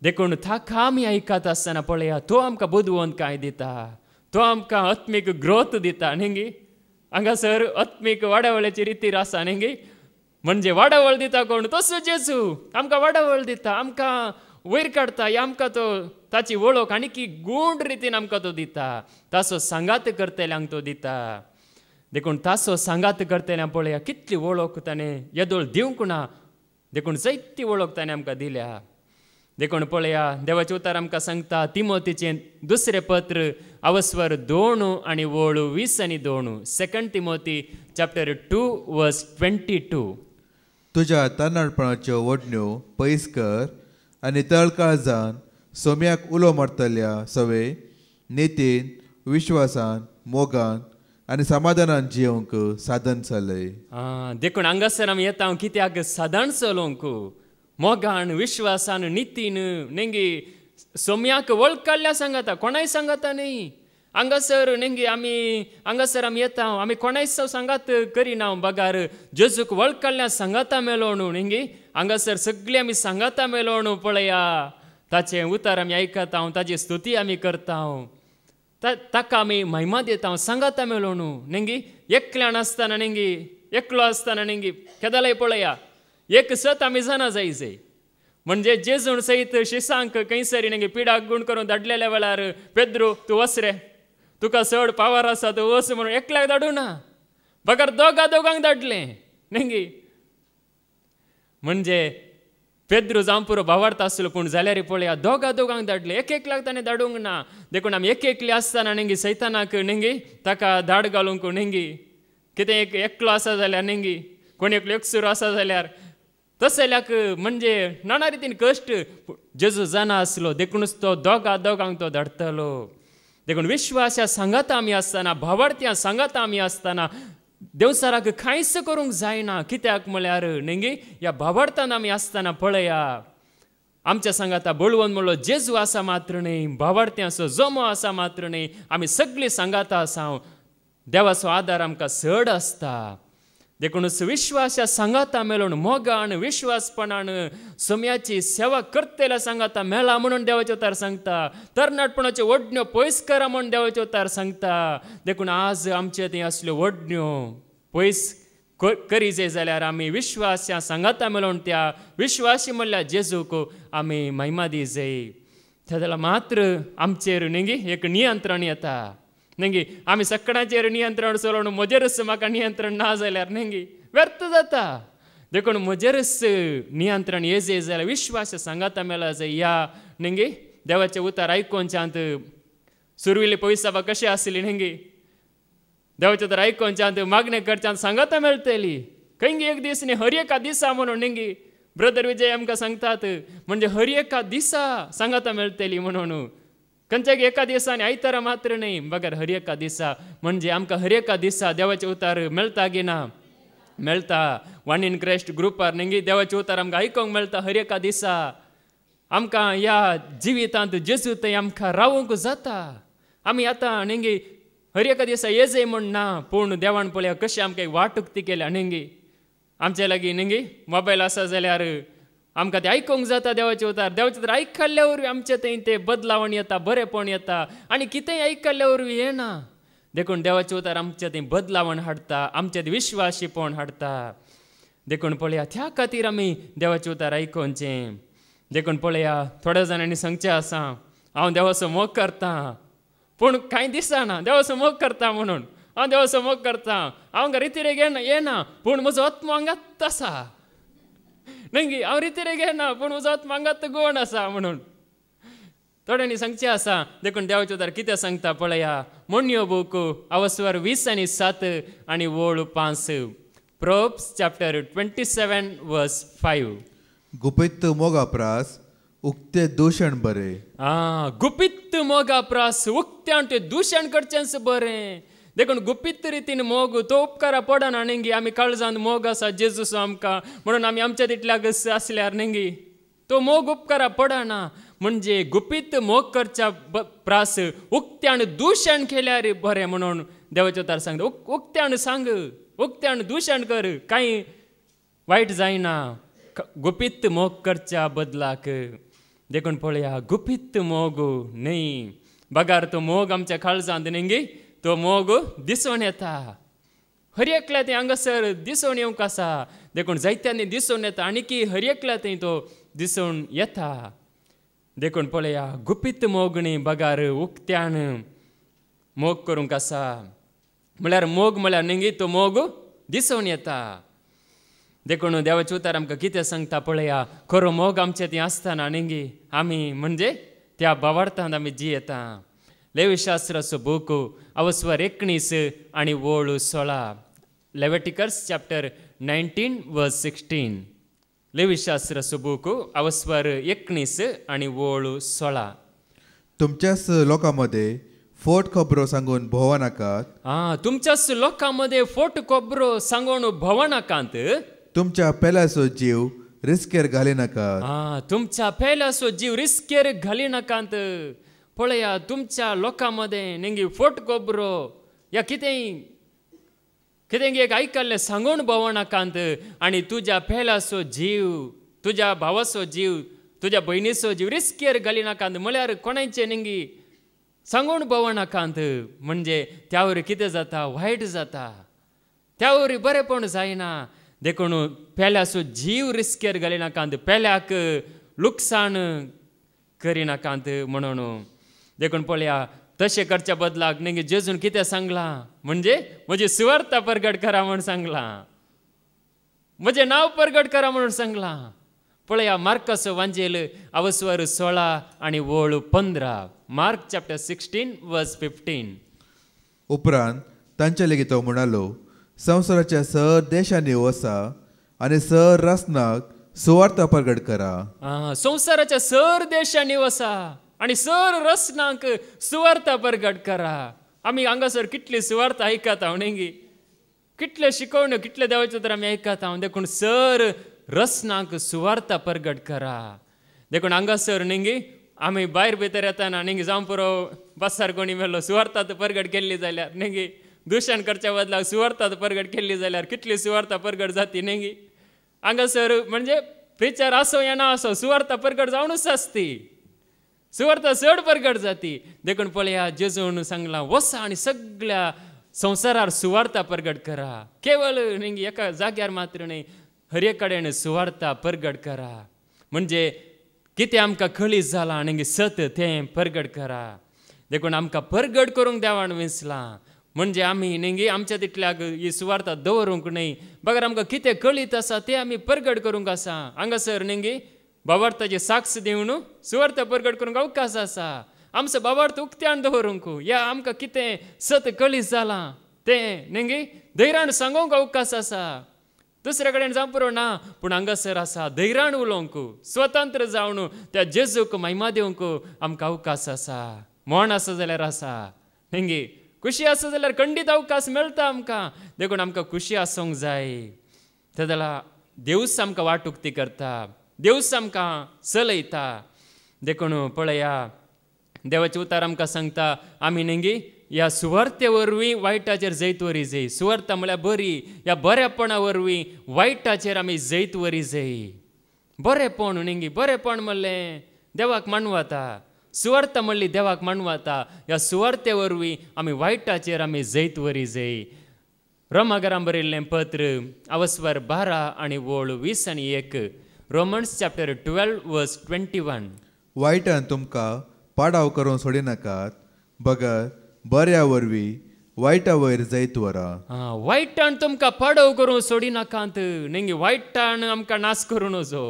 देखून ताका आमी आयकत आसतना पळया तो आमकां बुदवंतकाय दिता, तो आमकां आत्मीक ग्रोथ दिता न्ही. हांगासर आत्मीक वाडावळ्याची रितीर आसा न्ही. म्हणजे वाडावळ दिता कोण? तसो जेजू आमकां वाडावळ दिता, आमकां वयर काडटा. आमकां तो ताची वळख आनी की गूण रितीन आमकां तो दिता. ताचो सांगात करतल्यांक तो दिता. देखून ताचो सांगात करतल्यांक पळया कितली वळख ताणें येदोळ दिवंक ना. देखून जायती वळख ताणें आमकां दिल्या. देखून पळया देवाचे उतार आमकां सांगता तिमोथीचें दुसरें पत्र अवस्वर 2 आनी वोळ 20 आनी 2. 2 तिमोथी चॅप्टर 2 वर्स 22. तुज्या तांदळपणाच्यो वडण्यो पयस कर आनी तळकाळजान सोम्याक उलो मारतल्या सवे नेतीन विश्वासान मोगान आनी समाधानान जियोंक साधन चलय. देखून हांगासर आमी येता कित्याक साधन चलोवंक मोगान विश्वासान नितीन नेंगी सोम्याक वळखल्या सांगता. कोणाय सांगता न्ही. हांगासर नेंगी आमी हांगासर आमी येता आमी कोणाय सांगात करिना. बगार जेजूक वळखल्या सांगाता मेलोण नेंगी हांगासर सगळी आमी सांगाता मेलोण पळया ताचें उतार आमी आयकता. ताची स्तुती आमी करता. ताका आमी महिमा दिता सांगाता मेलोण नेंगी. एकल्यान आसतना नेंगी एकलो आसतना नेंगी केदालय पळया एक सत आमी जाणा जायचे. म्हणजे जेजून सयत शिसांक खंयसरी नेंगी पिडाक गूण करून धाडलेल्या वेळार पेद्रू तूं वच रे, तुका चड पावर आसा तूं वच म्हणून एकल्याक धाडूं ना. बगर दोगांक धाडलें नेंगी. म्हणजे पेद्रू जावं पुरो भावार्थ आसलो पूण जाल्यार पळया दोगांक धाडलें. एकल्याक ताणें धाडूंक ना. देखून आमी एकली आसतना नेंगी सैतानाक नेंगी ताका धाड घालूंक नेंगी कितें एकलो आसा जाल्यार नेंगी कोण एकलो एकसूर आसा जाल्यार तसल्याक म्हणजे नाना रितीन कश्ट जेजू जाणा आसलो. देखूनच तो दोगांक तो धाडटलो. देखून विश्वासा सांगात आमी आसतना भावार्थ्यां सांगात आमी आसतना देवसाराक कांयच करूंक जायना. कित्याक म्हळ्यार नेंगी ह्या भावार्थान आमी आसतना पळया आमच्या सांगाता बळवंत म्हणलो जेजू आसा मात्र न्ही, भावार्थ्यांचो जमो आसा मात्र न्ही. आमी सगळीं सांगाता आसा. देवाचो आदार आमकां चड आसता. देखून विश्वासा सांगाता मेळून मोगान विश्वासपणान सोम्याची सेवा करतेल्या सांगाता मेळा म्हणून देवाचे उतार सांगता. तरणाटपणाच्यो वडण्यो पयस करा म्हणून देवाचे उतार सांगता. देखून आज आमचे ते असल्यो वडण्यो पयस करी जे जाल्यार आमी विश्वासा सांगाता मेळून त्या विश्वासी म्हणल्यार जेजूक आमी महिमा दी जाय. त्या जाल्यार मात्र आमचेर न्ही एक नियंत्रण येता. न्ही आमी सकाळचेर नियंत्रण चलोवन म्हजेरच म्हाका नियंत्रण ना जाल्यार न्ही व्यर्थ जाता. देखून म्हजेरच नियंत्रण येजे जाल्यार विश्वास सांगाता मेळा जाय. या न्ही देवाचे उतार आयकोनच्यात सुरविल्ली पयसाबा कशी आसली न्ही देवाचे उतार आयकोनच्यात मागणे करच्यात सांगाता मेळटली. खंय एक दीस न्ही हर एका दिसा म्हणून न्ही ब्रदर विजय आमकां सांगतात म्हणजे हर एका दिसा सांगाता मेळटली म्हणून. खंयच्याक एका दिसांनी आयतारा मात्र न्ही बगर हर एका दिसा म्हणजे आमकां हर एका दिसा देवाचे उतार मेळटा की ना मेळटा. वन इन क्रायस्ट ग्रुपार न्ही देवाचे उतार आमकां आयकोंक मेळटा हर एका दिसा. आमकां ह्या जिवितांत जेजू थंय आमकां रावूंक जाता. आमी आतां न्ही हर एका दिसा येजय म्हण ना पूण देवान पळया कशी आमकां वाटुक्ती केल्या न्ही. आमचे लागीं न्ही मोबायल आसा जाल्यार आमकां तें आयकोंक जाता देवाचे उतार. देवाचे उतार आयकल्ल्या वरवीं आमचे थंय तें बदलावण येता बरेंपण येता आनी कितेंय आयकल्ल्या वरवीं येना. देखून देवाचे उतार आमचे थंय बदलावण हाडटा आमचे विश्वासीपण हाडटा. देखून पळया त्या खातीर आमी देवाचे उतार आयकोनचें. देखून पळया थोड्या जाणांनी सांगचें आसा हांव देवाचो मोग करता पूण कांय दिसना देवाचो मोग करता म्हणून. हांव देवाचो मोग करता हांव रितीरेक येना पूण म्हजो आत्मो हांगात आसा न्ही हांव रितीरेक घेना पूण म्हजो आत्मो हांगात गोवन आसा म्हणून. थोड्यांनी सांगचें आसा. देखून देवाचे उतार कितें सांगता पळया मोन्यो बूक अवस्वर 20 आनी 7 आनी वोळ 5. प्रोब्स चॅप्टर 27 वर्स 5. गुपित मोगा प्रास उक्ते दूषण बरे. गुपित मोगा प्रास उक्त्यान ते दूषण करचेंच बरें. देखून गुपित रितीन मोग तो उपकारा पडना न्ही. आमी काळजांत मोग आसा जेजूचो आमकां म्हणून आमी आमच्या तितल्याक आसल्यार न्ही तो मोग उपकारा पडना. म्हणजे गुपित मोग करच्या प्रास उक्त्यान दूषण केल्यार बरें म्हणून देवाचे उतार सांगता. उक्त्यान सांग उक्त्यान दूषण कर कांय वायट जायना गुपित मोग करच्या बदलाक. देखून पळया गुपित मोग न्ही बगार तो मोग आमच्या काळजांत न्ही तो मोग दिसून येता. हर एकल्या थंय हांगासर दिसून येवंक आसा. देखून जायत्यांनी दिसून येता आनीकी हर एकल्या थंय तो दिसून येता. देखून पळया गुपित मोग न्ही बगार उक्त्यान मोग करूंक आसा. म्हळ्यार मोग म्हळ्यार न्ही तो मोग दिसून येता. देखून देवाचे उतार आमकां कितें सांगता पळया खरो मोग आमचे थंय आसतना न्ही आमी म्हणजे त्या भावार्थांत आमी जियेता. लेवीशास्त्राचो बूक अवस्वर 19 आनी वोळ 16. लेविटिकस चॅप्टर 19 वर्स 16. लेवीशास्त्राचो बूक अवस्वर 19 आनी वोळ 16. तुमच्याच लोकांमध्ये फोट खबरो सांगून भोवा नाकात. तुमच्याच लोकांमध्ये फोट खबरो सांगून भोवा नाकात. तुमच्या पेल्याचो जीव रिस्केर घाली नाकात. तुमच्या पेल्याचो जीव रिस्केर घाली नाकात. पळया तुमच्या लोकांमध्ये न्ही फोट खबरो या कितेंय एक आयकल्लें सांगून भोंवो नाकात. आनी तुज्या पेल्याचो जीव तुज्या भावाचो जीव तुज्या भयणीचो जीव रिस्केर घाली नाकात. म्हळ्यार कोणाचे न्ही सांगून भोंवो नाकात. म्हणजे त्या वरी कितें जाता वायट जाता त्या वरी बरेंपण जायना. देखून पेल्याचो जीव रिस्केर घाली नाकात पेल्याक लुकसाण करिनाकात म्हणून. देखून पळया तशें करच्या बदलाक न्ही जेजून कितें सांगलां म्हणजे म्हजी सुवार्ता परगट करा म्हणून सांगलां. म्हजें नांव परगट करा म्हणून सांगलां. पळया मार्काचो वांजेल अवस्वर 16 आनी वोळ 15. मार्क चॅप्टर 16 वर्स 15. उपरांत तांचे लेगीत तो म्हणालो संवसाराच्या सर देशांनी वचा आनी सर रस्नाक सुवार्ता परगट करा. संवसाराच्या सर देशांनी वचा आनी सर रस्नाक सुवार्ता परगट करा. आमी हांगासर कितली सुवार्ता आयकत हांव न्ही कितले शिकवण्यो कितले देवाच्यो तर आमी आयकत हांव. देखून सर रस्नाक सुवार्ता परगट करा. देखून हांगासर न्ही आमी भायर भितर येतना न्ही जावं पुरो बसार कोणी मेलो सुवार्ता परगट केल्ली जाल्यार न्ही दुशान करच्या बदलाक सुवार्ता परगट केल्ली जाल्यार कितली सुवार्ता परगट जाती नेंगी हांगासर म्हणजे प्रिचार असो या ना असो सुवार्ता परगट जावनूच आसती सुवार्ता चड परगट जाती देखून पळया जेजून सांगला वसा आनी सगळ्या संवसारार सुवार्ता परगट करा केवळ नेंगी एका जाग्यार मात्र न्ही हर एक कडेन सुवार्ता परगट करा म्हणजे कितें आमकां खळीस जाला नेंगी सत तें परगट करा देखून आमकां परगट करूंक देवान विसलां म्हणजे आमी नेंगी आमच्या तितल्याक ही सुवार्ता दवरूंक न्ही बगर आमकां कितें कळीत आसा तें आमी परगट करूंक आसा हांगासर नेंगी बाबार्थाची साक्ष दिवन सुवार्ता परगट करूंक अवकाश आसा आमचो बाबार्थ उक्त्यान दवरूंक या आमकां कितें सत कळीस जालां तें नेंगी धैर्यान सांगूंक अवकाश आसा दुसरे कडेन जावं पुरो ना पूण हांगासर आसा धैर्यान उलोवंक स्वतंत्र जावन त्या जेजूक महिमा दिवंक आमकां अवकाश आसा मोण आसा जाल्यार आसा नेंगी खुशी आसा जाल्यार खंडीत अवकाश मेळटा आमकां देखून आमकां खुशी आसूंक जाय ते जाल्यार देवूच आमकां वाटुक्ती करता देवूच आमकां चलयता देखून पळया देवाचे उतार आमकां सांगता आमी नेंगी ह्या सुवार्ते वरवीं वायटाचेर जैत वरी जाय सुवार्ता म्हळ्यार बरी ह्या बरेपणा वरवीं वायटाचेर आमी जैत वरी जाय बरेपण नेंगी बरेपण म्हणलें देवाक मानवता सुवार्ता म्हणली देवाक मानवता ह्या सुवार्ते वरवीं आमी वायटाचेर आमी जैत वरी जाय रोमाकारां बरयल्लें पत्र अवस्वर 12 आनी वोळ 20 आनी 1 रोमन्स चॅप्टर 12 वर्स 21 वायटान तुमकां पाडाव करून सोडिनाकात बगर बऱ्या वरवीं वायटा वयर जैत वरा वायटान तुमकां पाडव करून सोडिनाकात नेंगी वायटान आमकां नाश करूं नजो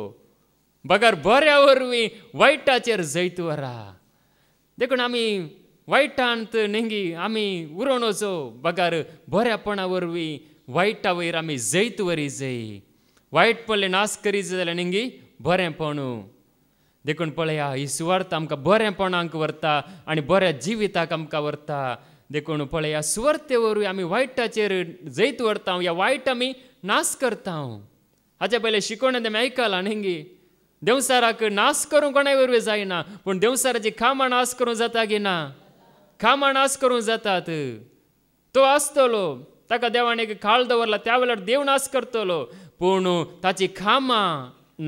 बगर बऱ्या वरवीं वायटाचेर जैत वरा देखून आमी वायटांत नेंगी आमी उरोवन वचो बगर बऱ्यापणा वरवीं वायटा वयर आमी जैत वरी जाय वायट पडले नाश करीत जाल्यार नेंगी बरेंपण देखून पळया ही सुवार्ता आमकां बरेंपणाक व्हरता आनी बऱ्या जिविताक आमकां व्हरता देखून पळया सुवार्ते वरवीं आमी वायटाचेर जैत व्हरता ह्या वायट आमी नाश करता हाच्या पयले शिकोवण आमी आयकलां नेंगी देवसाराक नाश करूंक कोणाय वरवीं जायना पूण देवसाराची खामां नाश करूंक जाता की ना खामां नाश करूंक जातात तो आसतलो ताका देवान एक खाळ दवरला त्या वेळार देव नाश करतलो पूण ताची खामां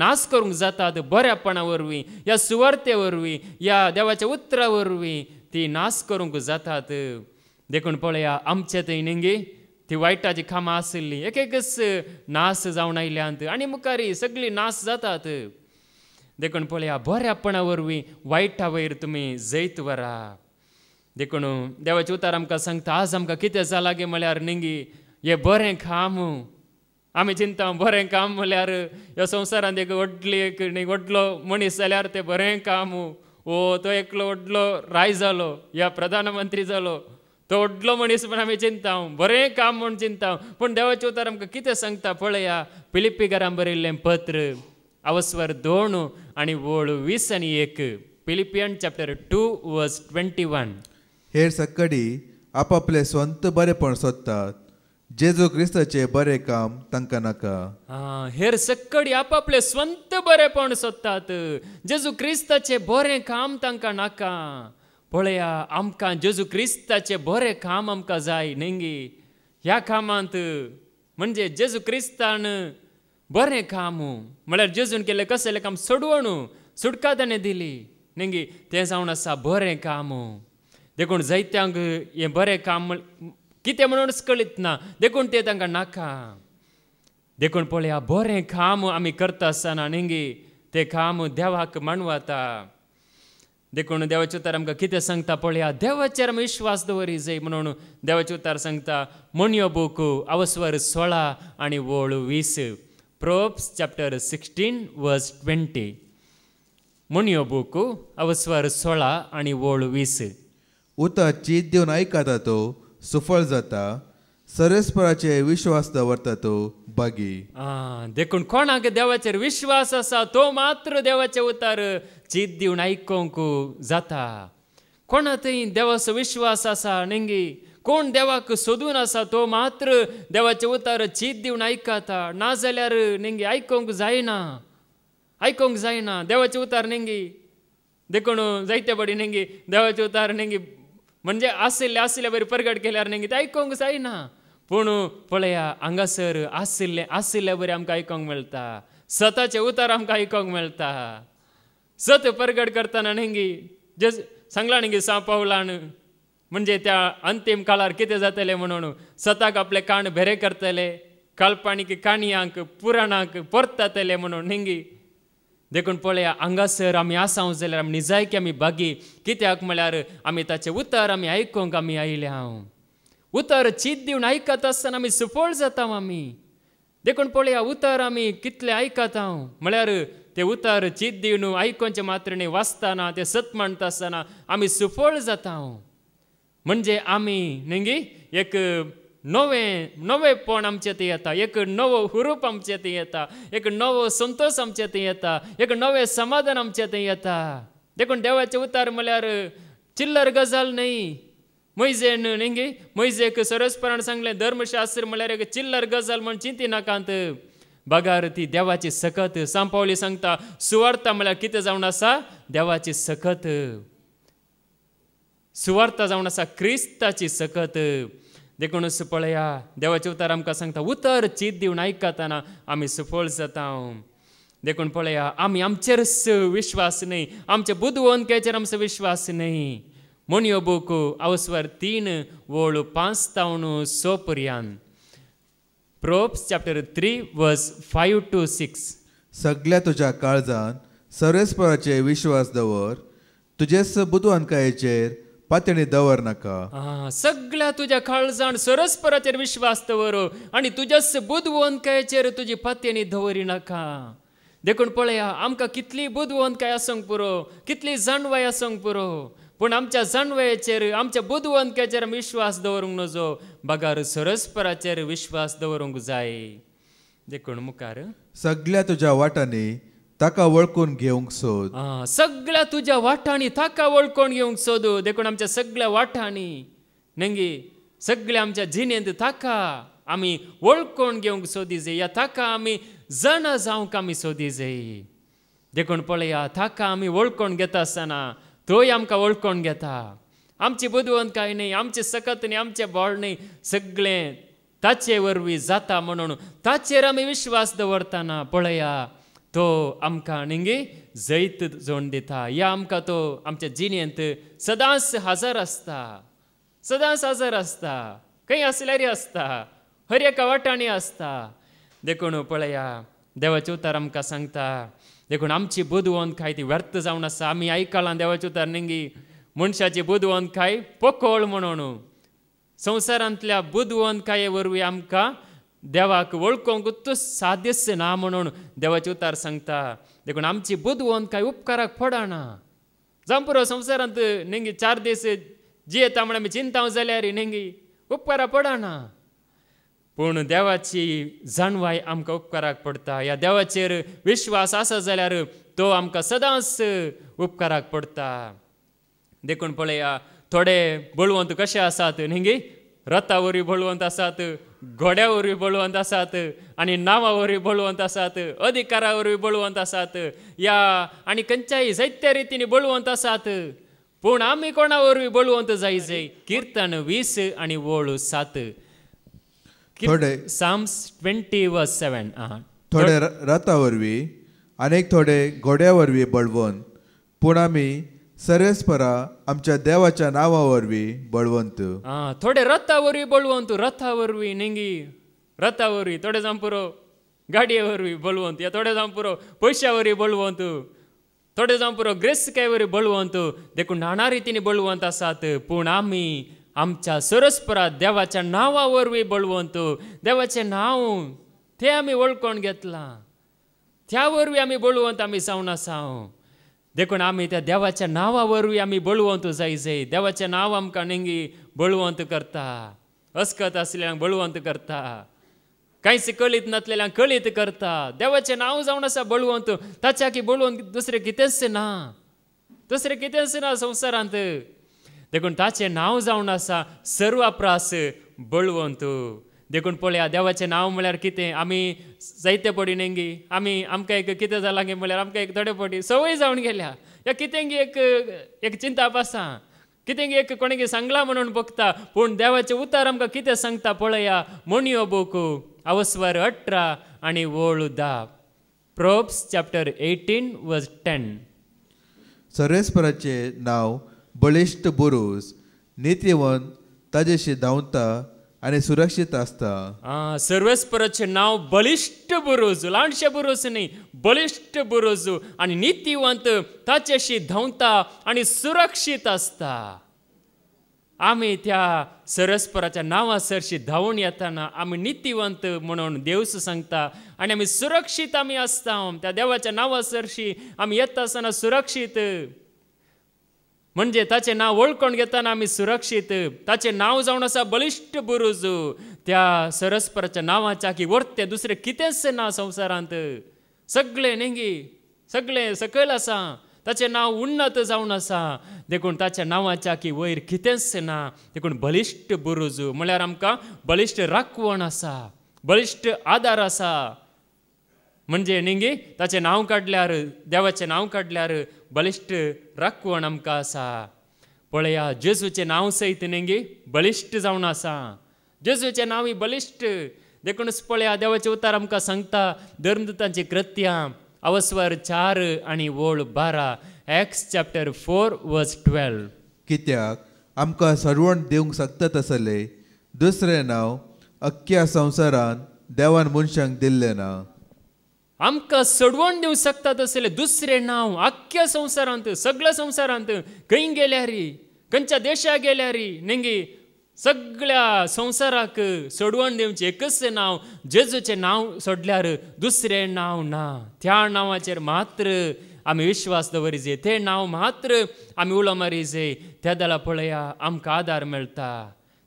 नाश करूंक जातात बऱ्यापणा वरवीं ह्या सुवार्ते वरवीं ह्या देवाच्या उतरा वरवीं ती नाश करूंक जातात देखून पळया आमचे थंय नेंगी ती वायटाची खामां आशिल्ली एक एकच नाश जावन आयल्यांत आनी मुखारी सगळी नाश जातात देखून पळया बऱ्यापणा वरवीं वायटा वयर तुमी जैत वरा देखून देवाचे उतार आमकां सांगता आज आमकां कितें जालां गे म्हळ्यार नेंगी हें बरें काम आमी चिंता बरें काम म्हळ्यार ह्या संवसारांत एक व्हडलो मनीस जाल्यार तें बरें काम तो एकलो व्हडलो राय जालो ह्या प्रधानमंत्री जालो तो व्हडलो मनीस म्हण आमी चिंता बरें काम म्हूण चिंता पूण देवाचे उतार आमकां कितें सांगता पळया फिलिप्पीकारांक बरयल्लें पत्र अवस्वर 2 आनी वोळ 20 आनी 1 फिलिपियन चॅप्टर 2 वर्स 21 हेर सक्कडी आपापले स्वंत बरेपण सोदतात जेजू क्रिस्ताचे बरें काम तांकां नाका हेर सक्कडी आपापले स्वंत बरेपण सोदतात जेजू क्रिस्ताचे बरें काम तांकां नाका पळया आमकां जेजू क्रिस्ताचे बरें काम आमकां जाय नेंगी ह्या कामांत म्हणजे जेजू क्रिस्तान बरें काम म्हळ्यार जेजून केलें कसलें काम सोडवण सुटका ताणें दिली नेंगी तें जावन आसा बरें काम देखून जायत्यांक हें बरें काम कितें म्हणूनच कळीत ना देखून तें तांकां नाका देखून पळया बरें काम आमी करता आसतना नेंगी तें काम देवाक मानवता देखून देवाचे उतार आमकां कितें सांगता पळया देवाचेर आमी विश्वास दवरी जाय म्हणून देवाचे उतार सांगता मोन्यो बूक अवस्वर 16 आनी वोळ 20 प्रोब्स चॅप्टर 16 वर्स 20 मोन्यो बूक अवस्वर 16 आनी वोळ 20 उतर चीत दिवन आयकता तो सुफळ जाता सरस्पराचे विश्वास दवरता तो बागी देखून कोणाक देवाचेर विश्वास आसा तो मात्र देवाचे उतार चीत दिवन आयकोंक जाता कोणा थंय देवाचो विश्वास आसा नेंगी कोण देवाक सोदून आसा तो मात्र देवाचे उतार चीत दिवन आयकता नाजाल्यार नेंगी आयकोंक जायना देवाचे उतार नेंगी देखून जायते बडी नेंगी देवाचे उतार नेंगी म्हणजे आसले बरी प्रगट केल्यार न्ही ते आयकोंक जायना पूण पळया हांगासर आसले बरी आमकां आयकोंक मेळटा सताचे उतार आमकां आयकोंक मेळटा सत प्रगट करतना न्ही सांगला न्ही सा पावलान म्हणजे त्या अंतीम काळार कितें जातलें म्हणून सताक आपले कान भेरे करतले काल्पनीक काणयांक पुराणांक परततले म्हणून न्ही देखून पळया हांगासर आमी आसांव जाल्यार आमी निजायकी आमी बागी कित्याक म्हळ्यार आमी ताचे उतर आमी आयकोंक आमी आयले उतर चीत दिवन आयकत आसतना आमी सफळ जाता आमी देखून पळया उतर आमी कितले आयकत म्हळ्यार ते उतर चीत दिवन आयकोनचे मात्र न्ही वाचतना ते सत म्हणटा आसतना आमी सफळ जाता म्हणजे आमी न्ही एक नवेपण आमचे ते येता एक नवो हुरूप आमचे ते येता एक नवो संतोष आमचे ते येता एक नवे समाधान आमचे ते येता देखून देवाचे उतार म्हळ्यार चिल्लर गजाल न्ही मैजेन न्ही मैजेक सरस्परान सांगलें धर्मशास्त्र म्हळ्यार एक चिल्लर गजाल म्हण चिंती नाकांत बगार ती देवाची सकत सांपावली सांगता सुवार्ता म्हळ्यार कितें जावन आसा देवाची सकत सुवार्ता जावन आसा क्रिस्ताची सकत देखून पळया देवाचे उतार आमकां सांगता उतर चीत दिवन आयकतना आमी सफळ जाता देखून पळया आमी आमचेरच विश्वास न्ही आमचे बुदवंतकेचेर आमचो विश्वास न्ही मोनियो बूक अवस्वर 3 वोळ 5 तावन 6 पर्यंत प्रोब्स चॅप्टर 3 वर्स 5 to 6 सगळ्या तुज्या काळजान सर्वेस्पराचेर विश्वास दवर तुजेच बुदवंतकायेचेर पातणी दवर नाका सगळ्या तुज्या काळजान सरस्पराचेर विश्वास दवर आनी तुज्याच बुदवंतकायेचेर तुजी पातणी दवरी नाका देखून पळया आमकां कितली बुदवंतकाय आसूंक पुरो कितली जाणवाय आसूंक पुरो पूण आमच्या जाणवायेचेर आमच्या बुदवंतकायेचेर विश्वास दवरूंक नजो बगार सरस्पराचेर विश्वास दवरूंक जाय देखून मुखार सगळ्या तुज्या वाटांनी ताका वळखून घेवंक सोद सगळ्या तुज्या वाटांनी ताका वळखून घेवंक सोद देखून आमच्या सगळ्या वाटांनी न्ही सगळ्या आमच्या जिणेंत ताका आमी वळखून घेवंक सोदी जाय या ताका आमी जाणा जावंक आमी सोदी जाय देखून पळया ताका आमी वळखून घेता आसतना तोय आमकां वळखून घेता आमची बुदवंतकाय न्ही आमचे सकत न्ही आमचे बळ न्ही सगळें ताचे वरवीं जाता म्हणून ताचेर आमी विश्वास दवरतना पळया तो आमकां न्ही जैत जोड दिता या आमकां तो आमच्या जिणेंत सदांच हजर आसता खंय आसल्यार आसता हर एका वाटांनी आसता देखून पळया देवाचे उतार आमकां सांगता देखून आमची बुदवंतकाय ती व्यर्थ जावन आसा आमी आयकलां देवाचे उतार न्ही मनशाची बुदवंतकाय पोकोळ म्हणून संवसारांतल्या बुदवंतकाये वरवीं आमकां देवाक वळखोंक साध्यच ना म्हणून देवाचे उतार सांगता देखून आमची बुदवंतकाय उपकाराक पडना जावं पुरो संवसारांत न्ही 4 दीस जियेता म्हण आमी चिंताव जाल्यार न्ही उपकारा पडना पूण देवाची जाणवाय आमकां उपकाराक पडटा ह्या देवाचेर विश्वास आसा जाल्यार तो आमकां सदांच उपकाराक पडटा देखून पळया थोडे बळवंत कशे आसात न्ही रथा वरवीं बळवंत आसात घोड्या वरवीं बळवंत आसात आनी नांवा वरवीं बळवंत आसात अधिकारा वरवीं बळवंत आसात या आनी खंयच्याय जायत्या रितींनी बळवंत आसात पूण आमी कोणा वरवीं बळवंत जाय कीर्तन 20 आनी वोळ 7 साम्स 20 वर्स 7 थोडे रथा वरवीं आनीक थोडे घोड्या वरवीं बळवंत पूण आमी सर्वेस्परा आमच्या देवाच्या नांवा वरवीं बळवंत थोडे रथा वरवीं बळवंत रथा वरवीं न्ही रथा वरवीं थोडे जावं पुरो गाडये वरवीं बळवंत या थोडे जावं पुरो पयश्या वरवीं बळवंत थोडे जावं पुरो ग्रेसकाय वरवीं बळवंत देखून नाना रितींनी बळवंत आसात पूण आमी आमच्या सरस्परा देवाच्या नांवा वरवीं बळवंत देवाचें नांव तें आमी वळखून घेतलां त्या वरवीं आमी बळवंत आमी जावन आसा देखून आमी त्या देवाच्या नांवा वरवीं आमी बळवंत जाय देवाचें नांव आमकां न्ही बळवंत करता अस्कत आसलेल्यांक बळवंत करता कांयच कळीत नासलेल्यांक कळीत करता देवाचें नांव जावन आसा बळवंत ताच्या की बळवंत दुसरें कितेंच ना संवसारांत देखून ताचें नांव जावन आसा सर्वाप्रास बळवंत देखून पळया देवाचें नांव म्हळ्यार कितें आमी जायते पडी न्ही आमकां एक कितें जालां गे म्हळ्यार आमकां एक थोडे पडी संवय जावन गेल्या या कितें एक चिंताप आसा कितें एक कोणेगे सांगला म्हणून बघता पूण देवाचे उतार आमकां कितें सांगता पळया. मोनियो बूक अवस्वर 18 आनी वोळ 10. प्रोब्स चॅप्टर 18 वर्स 10. सर्वेस्पराचे नाव बळिश्ट बुरूस, नित्यवंत ताजेशी धांवता आनी सुरक्षीत आसता. सर्वेस्पराचे नाव बलिश्ट बुरूज, ल्हानशे बुरूज न्ही, बलिश्ट बुरूज आनी नित्यवंत ताचेशी धांवता आनी सुरक्षीत आसता. आमी त्या सर्वेस्पराच्या नांवा सरशी धांवून येताना आमी नित्यवंत म्हणून देवस सांगता आनी आमी सुरक्षीत आमी आसता. त्या देवाच्या नांवा सरशी आमी येता आसतना सुरक्षीत, म्हणजे ताचें नांव वळखून घेताना आमी सुरक्षीत. ताचें नांव जावन आसा बलिश्ट बुरूज. त्या सर्वेस्पराच्या नांवाच्या की वर्ते दुसरें कितेंच ना संवसारांत. सगळें नेंगी सगळें सकयल आसा. ताचें नांव उन्नत जावन आसा. देखून ताच्या नांवाच्या की वयर कितेंच ना. देखून बलिश्ट बुरूज म्हळ्यार आमकां बलिश्ट राखवण आसा, बलिश्ट आदार आसा. म्हणजे नेंगी ताचें नांव काडल्यार, देवाचें नांव काडल्यार बलिश्ट राखवण आमकां आसा. पळया, जेजूचें नांव सयत नेंगी बलिश्ट जावन आसा. जेजूचें नांव ही बलिश्ट. देखूनच पळया, देवाचें उतार आमकां सांगता धर्मदूतांची कृत्यां अवस्वर 4 आनी वोळ 12. एक्स चॅप्टर 4 वर्स 12. कित्याक आमकां सडवण दिवंक शकतात आसले दुसरें नांव अख्ख्या संवसारान देवान मनशांक दिल्लें ना. आमकां सडवण दिवंक शकतात असलें दुसरें नांव अख्ख्या संवसारांत, सगळ्या संवसारांत खंय गेल्यार, खंयच्या देशाक गेल्यार नेंगी सगळ्या संवसाराक सोडवण दिवचें एकच नांव, जेजूचें नांव सोडल्यार दुसरें नांव ना. त्या नांवाचेर मात्र आमी विश्वास दवरी जाय, तें नांव मात्र आमी उलो मारी जाय. त्या दला पळया आमकां आदार मेळटा,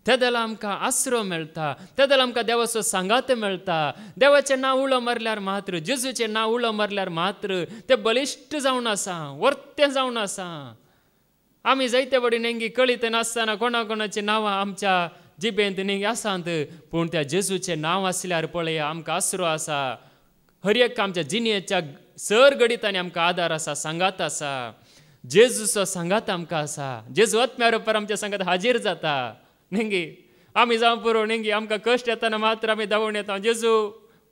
त्या दला आमकां आसरो मेळटा, त्या दला आमकां देवाचो सांगात मेळटा. देवाचें नांव उलो मारल्यार मात्र, जेजूचें नांव उलो मारल्यार मात्र तें बलिश्ट जावन आसा, वर्तें जावन आसा. आमी जायते बडी नेंगी कळीत नासतना कोणाची नांवां आमच्या जिबेंत नेंगी आसात, पूण त्या जेजूचें नांव आसल्यार पळया आमकां आसरो आसा. हर एक आमच्या जिणेच्या सर घडीतांनी आमकां आदार आसा, सांगात आसा. जेजूचो सांगात आमकां आसा. जेजू आत्म्या पर आमच्या सांगात हाजीर जाता. नेंगी आमी जावं पुरो नेंगी आमकां कश्ट येताना मात्र आमी धांवून येता, जेजू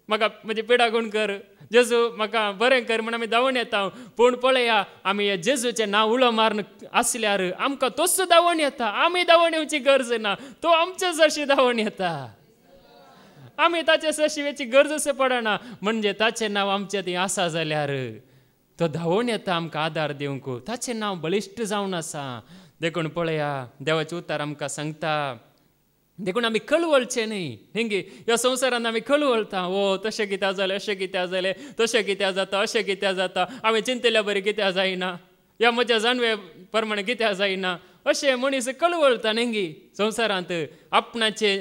म्हाका म्हजी पिडा गूण कर, जेजू म्हाका बरें कर म्हण आमी धांवून येता. पूण पळया आमी हे जेजूचें नांव उलो मारून आसल्यार आमकां तोच धांवून येता. आमी धांवून येवची गरज ना, तो आमचे जशी धांवून येता. आमी ताचे जशी येवची गरजच पडना. म्हणजे ताचें नांव आमचें थंय आसा जाल्यार तो धांवून येता आमकां आदार दिवंक. ताचें नांव बलिश्ट जावन आसा. देखून पळया देवाचें उतार आमकां सांगता, देखून आमी कळवळचें न्ही. नेंगी ह्या संवसारांत आमी कळवळटा, ओ तशें कित्याक जालें, अशें कित्याक जालें, तशें कित्याक जाता, अशें कित्याक जाता, हांवें चिंतल्या बरें कित्याक जायना, ह्या म्हज्या जानवे प्रमाणे कित्याक जायना, अशें मनीस कळवळटा. नेंगी संवसारांत आपणाचे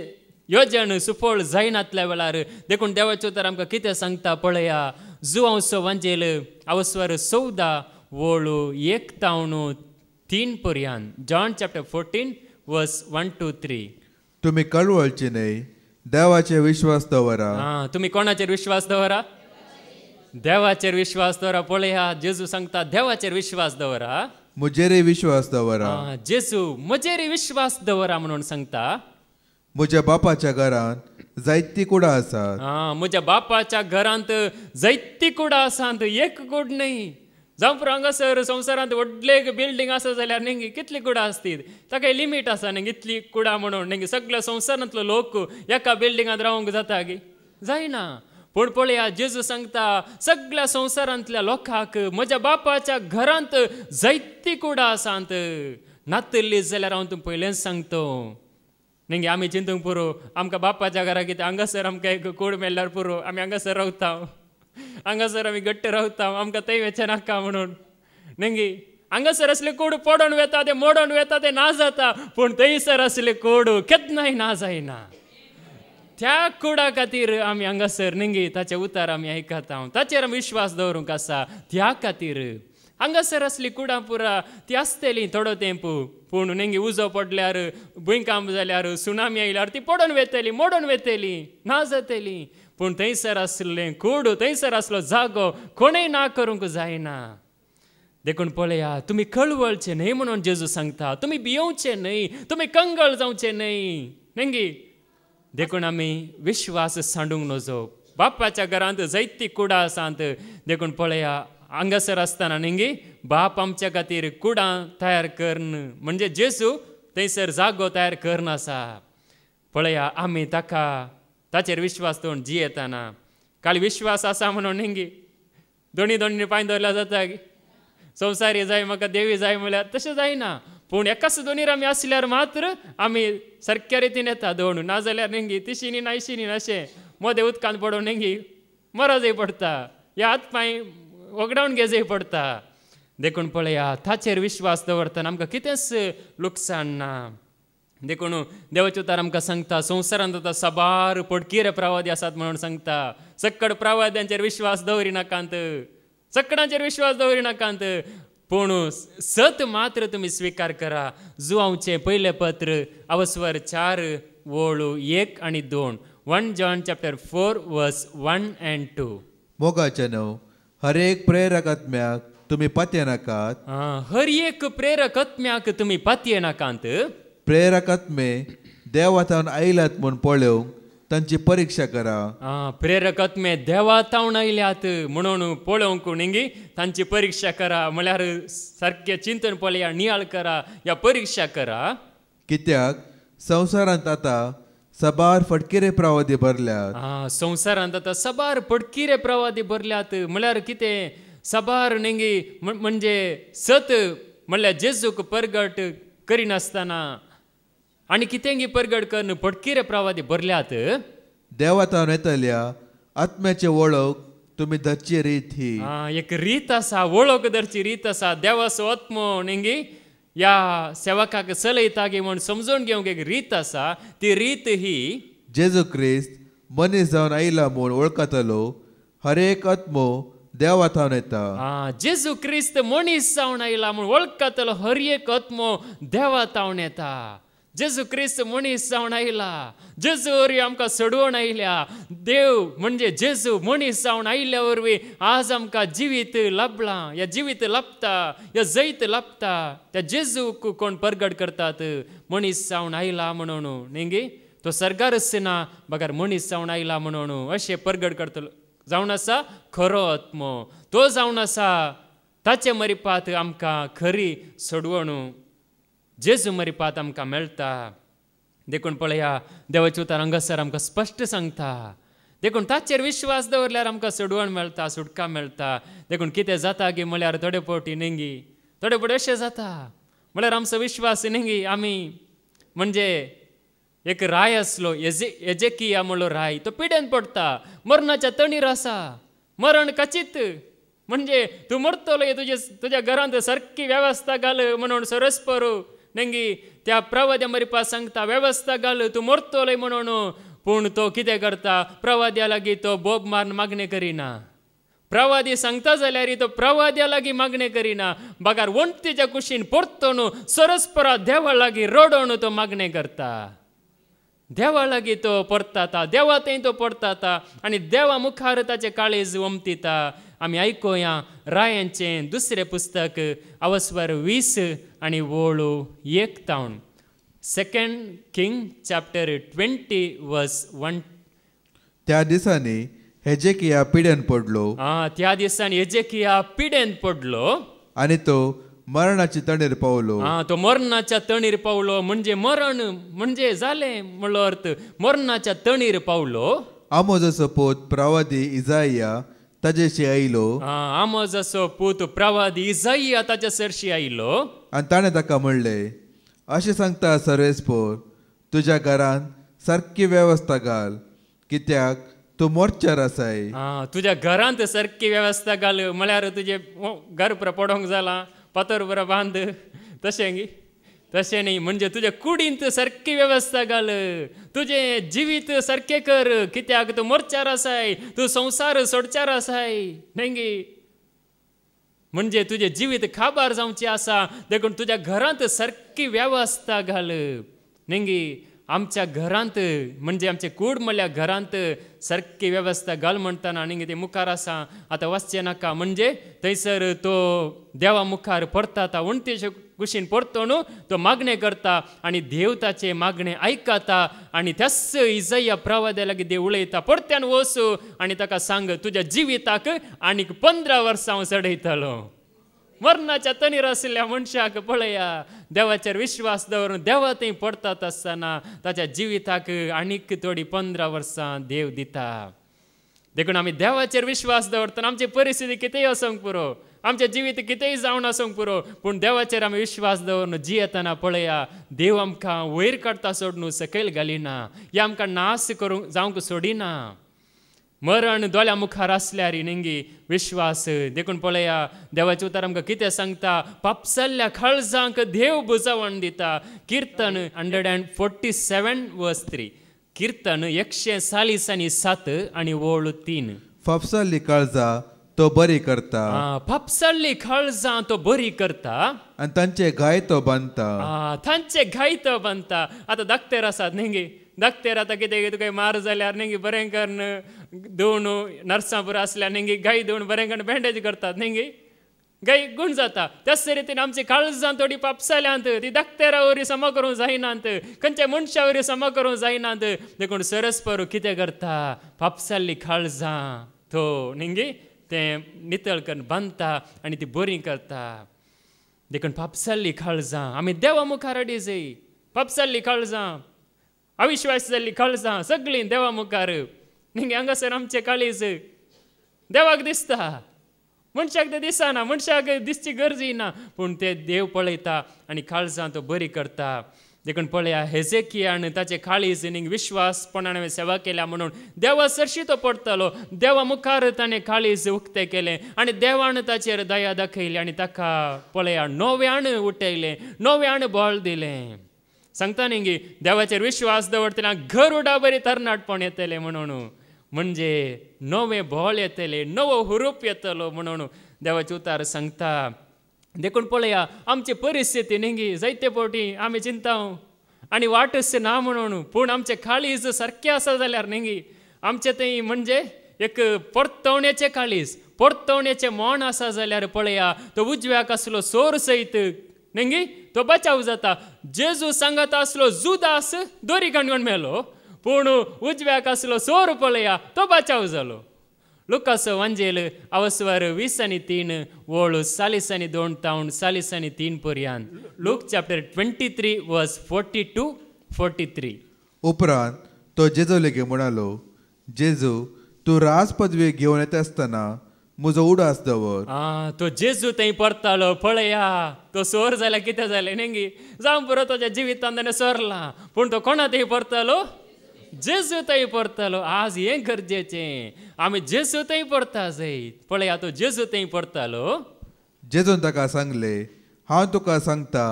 योजन सुफळ जायनातल्या वेळार देखून देवाचें उतार आमकां कितें सांगता पळया. जुआंवचो वांजेल अवस्वर 14 वोळ 1 ते 3 पर्यंत. जॉन चॅप्टर 14 वर्स 1 to 3. तुम्ही कळवळचे न्ही, देवाचेर विश्वास दवरा. तुम्ही कोणाचेर विश्वास दवरा? देवाचेर विश्वास दवरा. पळया जेजू सांगता देवाचेर विश्वास दवरा, म्हजेर विश्वास दवरा. जेजू म्हजेर विश्वास दवरा म्हणून सांगता. म्हज्या बापाच्या घरांत जायती कुडां आसात. म्हज्या बापाच्या घरांत जायती कुडां आसात, एक कूड न्ही. जावं हांगासर संवसारांत व्हडले बिल्डींग आसा जाल्यार नेंगी कितली कुडां आसतात, ताका लिमीट आसा न्ही, इतली कुडां म्हणून. नेंगी सगळ्या संवसारांतलो लोक एका बिल्डिंगांत रावंक जाता गी? जायना. पूण पळया जेजू सांगता सगळ्या संवसारांतल्या लोकांक म्हज्या बापाच्या घरांत जायती कुडां आसात. नातल्ली जाल्यार हांव तुमकां पयलेंच सांगतो. नेंगी आमी चिंतूंक पुरो आमकां बापाच्या घरा कितें हांगासर आमकां एक कूड मेळ्ळ्यार पुरो, आमी हांगासर रावता, हांगासर आमी घट्ट रावता, आमकां थंय वेचें नाका म्हणून. नेंगी हांगासर असले कूड पडोवन वेता, ते मोडोवन वेता, ते ना जाता. पूण थंयसर असले कूड केन्नाय ना जायना. त्या कुडा खातीर आमी हांगासर नेंगी ताचे उतार आमी आयकता, ताचेर आमी विश्वास दवरूंक आसा. त्या खातीर हांगासर असली कुडां पुरा ती आसतली थोडो तेंप, पूण नेंगी उजो पडल्यार, भुंयकांप जाल्यार, सुनामी आयल्यार ती पडोवन वेतली, मोडोवन वेतली, ना जातली. पूण थंयसर आसलें कूड, थंयसर आसलो जागो कोणेय ना करूंक जायना. देखून पळया तुम्ही कळवळचे नाही म्हणून जेजू सांगता तुम्ही भियोवचे नाही तुम्ही कंगळ जावचे नाही नेंगी देखून आमी विश्वास सांडूंक नजो बापाच्या घरांत जायती कुडां आसात देखून पळया हांगासर आसतना नेंगी बाप आमच्या खातीर कुडां तयार करन म्हणजे जेजू थंयसर जागो तयार करना आसा पळया आमी ताचेर विश्वास दवरून जियेतना काल विश्वास आसा म्हणून नेंगी दोनी पांय दवरल्या जाता संवसारी जाय म्हाका देवी जाय म्हळ्यार तशें जायना पूण एकाच दोनीर आमी आसल्यार मात्र आमी सारक्या रितीन येता दवरून नाजाल्यार नेंगी तिशीनी नायशिनी अशें मोदें उदकांत पडोवन नेंगी मरजय पडटा ह्या हात पांय वगडावन घेजय पडटा देखून पळया ताचेर विश्वास दवरतना आमकां कितेंच लुकसाण ना देखून देवाचे उतार आमकां सांगता संवसारांत आतां साबार पडकीर प्रवादी आसात म्हणून सांगता सक्कड प्रवाद्यांचेर विश्वास दवरिनाकांत सक्कडांचेर विश्वास दवरिनाकांत पूण सत मात्र तुमी स्विकार करा जुआंवचें पयलें पत्र अवस्वर 4 वळू 1 आनी 2 1 John chapter 4 verse 1 and 2 मोगाचे न्हू हर एक प्रेरक आत्म्याक तुमी पातये नाकात हर एक प्रेरक आत्म्याक तुमी पातये नाकांत प्रेरक आत्मे देवातावन आयल्यात म्हूण पळोवंक तांची परीक्षा करा प्रेरक आत्मे देवातावन आयल्यात म्हणून पळोवंक नेंगी तांची परीक्षा करा म्हळ्यार सारकें चिंतन पळया नियाळ करा या परीक्षा करा कित्याक संवसारांत आतां सबार फटकिरे प्रवादी भरल्यात संवसारांत आतां सबार फटकिरे प्रवादी भरल्यात म्हळ्यार कितें सबार नेंगी म्हणजे सत म्हणल्यार जेजूक परगट करिनासतना आनी कितेंगी परगट करन फटकिरे प्रवादी भरल्यात देवातावन येतल्या आत्म्याचे वळख तुमी धरची रीत ही एक रीत आसा वळख धरची रीत आसा देवाचो आत्मो नेंगी या सेवकाक चलयता गे म्हूण समजून घेवंक एक रीत आसा ती रीत ही जेजू क्रिस्त मनीस जावन आयला म्हूण वळखतलो हर एक आत्मो देवातावन येता जेजू क्रिस्त मनीस जावन आयला म्हूण वळखतलो हर एक आत्मो देवातावन येता जेजू क्रिस्त मनीस जावन आयला जेजू वरवीं आमकां सोडवून आयल्या देव म्हणजे जेजू मनीस जावन आयिल्ल्या वरवीं आज आमकां जिवीत लाभलां या जिवीत लाभता या जैत लाभता त्या जेजूक कोण परगट करतात मनीस जावन आयला म्हणून नेंगी तो सर्गार आसना बगार मनीस जावन आयला म्हणून अशें परगट करतलो जावन आसा खरो आत्मो तो जावन आसा ताचे मरिपात आमकां खरी सोडवण जेजू मरिपात आमकां मेळटा देखून पळया देवाचे उतार हांगासर आमकां स्पश्ट सांगता देखून ताचेर विश्वास दवरल्यार आमकां सोडवण मेळटा सुटका मेळटा देखून कितें जाता गे म्हळ्यार थोडे फावटी नेंगी थोडे फावटी अशें जाता म्हळ्यार आमचो विश्वास नेंगी आमी म्हणजे एक राय आसलो एजेकिया म्हणलो राय तो पिड्यान पडटा मरणाच्या तणीर आसा मरण कचित म्हणजे तूं मरतलो तुज्या घरांत सारकी वेवस्था घाल म्हणून सरस्परू नेंगी त्या प्रवाद्या मरिपा सांगता वेवस्था घाल तूं मरतलो म्हणून पूण तो कितें करता प्रवाद्या लागीं तो बोब मारून मागणें करिना प्रवादी सांगता जाल्यार तो प्रवाद्या लागीं मागणें करिना बगार वणटीच्या कुशीन परतून सरस्परा देवा लागीं रडोवन तो मागणें करता देवा लागीं तो परताता देवा थंय तो परताता आनी देवा मुखार ताचें काळीज उमटिता आमी आयकुया रायांचें दुसरें पुस्तक अवस्वर 20 आनी वळू 1 तावन 2 King chapter 20 verse 1 त्या दिसांनी हेजेकिया पिड्यान पडलो त्या दिसांनी हेजेकिया पिड्यान पडलो आनी तो मरणाची तणीर पावलो तो मरणाच्या तणीर पावलो म्हणजे मरण म्हणजे जालें म्हणलो अर्थ मरणाच्या तणीर पावलो आमोजाचो पूत प्रवादी इजाया ताजेशी आयलो आमोजाचो पूत प्रवादी इजाया ताच्या सरशी आयलो आनी ताणें ताका म्हणलें अशें सांगता सर्वेस्पोर तुज्या घरांत सारकी वेवस्था घाल कित्याक तूं मोर्चार आसाय तुज्या घरांत सारकी वेवस्था घाल म्हळ्यार तुजें घर पुरो पडोंक जाला पातोर बरो बांद तशें न्ही म्हणजे तुज्या कुडींत सारकी वेवस्था घाल तुजें जिवीत सारकें कर कित्याक तूं मोर्चार आसाय तूं संवसार सोडच्यार आसाय नेंगी म्हणजे तुजें जिवीत खाबार जावचें आसा देखून तुज्या घरांत सारकी वेवस्था घाल नेंगी आमच्या घरांत म्हणजे आमचे कूड म्हणल्या घरांत सारकी वेवस्था घाल म्हणटाना आनी ते मुखार आसा आतां वचचें नाका म्हणजे थंयसर तो देवा मुखार परता आतां उणतेचे कुशीन परतो न्हू तो मागणें करता आनी देव ताचे मागणें आयकता आनी त्याच इजया प्रवाद्या लागीं देव उलयता परत्यान वचू आनी ताका सांग तुज्या जिविताक आनीक 15 वर्सां हांव चडयतलो. मरणाच्या तणीर आशिल्ल्या मनशाक पळया देवाचेर विश्वास दवरून देवा थंय पडतात आसतना ताच्या जिविताक आनीक थोडी 15 वर्सां देव दिता. देखून आमी देवाचेर विश्वास दवरतना आमची परिस्थिती कितेंय आसूंक पुरो आमचें जिवीत कितेंय जावन आसूंक पुरो पूण देवाचेर आमी विश्वास दवरून जियेतना पळया देव आमकां वयर काडटा सोडून सकयल घालिना हे आमकां नाश करूंक जावंक सोडिना. मरण दोल्या मुखार आसल्यार नेंगी विश्वास देखून पळया देवाचें उतर आमकां कितें सांगता पापसल्ल्या काळजांक देव बुजावण दिता. कीर्तन 147 वर्स 3 कीर्तन 147 आनी ओळ 3. फापसाल्ली काळजां तो बरी करता. फापसाल्ली काळजां तो बरी करता आनी तांचे घाय तो बांदता. तांचे घाय तो बांदता. आतां धाकटेर आसात न्ही धाकटेर आतां कितें तुका मार जाल्यार न्ही बरें करून धुवन नर्सां पुरो आसल्यार न्ही गाय धुवन बरें करून बँडेज करतात न्ही गाय गुण जाता. त्याच रितीन आमची काळजां थोडी पापसाल्यांत ती धाकटेरा वरी सम करूंक जायनात खंयच्या मनशा वरी सम करूंक जायनात. देखून सरस्परू कितें करता पापसाल्ली काळजां तो न्ही तें नितळ करून बांदता आनी ती बरी करता. देखून पापसाल्ली काळजां आमी देवा मुखार हाडी जाय. पापसाल्ली काळजां अविश्वास जाल्ली काळजां सगळीं देवा मुखार न्ही हांगासर आमचें काळीज देवाक दिसता मनशाक तें दिसना मनशाक दिसची गरजी ना पूण तें देव पळयता आनी काळजां तो बरी करता. देखून पळया हेजेकियान ताचे काळीज न्ही विश्वासपणान सेवा केल्या म्हणून देवा सरशी तो पडटलो. देवा मुखार ताणें काळीज उक्तें केलें आनी देवान ताचेर दया दाखयली आनी ताका पळया नव्यान उठयलें नव्यान बळ दिलें. सांगता न्ही देवाचेर विश्वास दवरतना घर उडा बरी तरणाटपण येतलें म्हणून म्हणजे नवें बळ येतलें नवो हुरूप येतलो म्हणून देवाचे उतार सांगता. देखून पळया आमची परिस्थिती न्ही जायते फावटी आमी चिंताव आनी वाटच ना म्हणून पूण आमचें काळीज सारकें आसा जाल्यार न्ही आमचें थंय म्हणजे एक परतवण्याचें काळीज परतवण्याचें मन आसा जाल्यार पळया तो उजव्याक आसलो सोर सयत न्ही तो बचाव जाता. जेजू सांगता आसलो जुदास दोरी काणकोण मेलो पूण उजव्याक आसलो सोर पळया तो बचाव जालो. लुकास वांजेल अवस्वर 20 आनी 3 ओळ 40 आनी 2 तावन 40 आनी 3 पर्यंत. लूक चॅप्टर 23 वर्स 42-43. उपरांत तो जेजू लेगीत म्हणालो जेजू तूं राज पदवी घेवन येता आसतना म्हजो उडास दवर. तो जेजू थंय परतालो पळया तो सोर जाल्यार कितें जालें न्ही जावं पुरो ताच्या जिवितांत ताणें सोरला पूण तो कोणा थंय परतालो जेजू थंय परतालो. आज हें गरजेचें आमी जेजू थंय परता जाय. पळया तो जेजू थंय परतालो. जेजून ताका सांगलें हांव तुका सांगता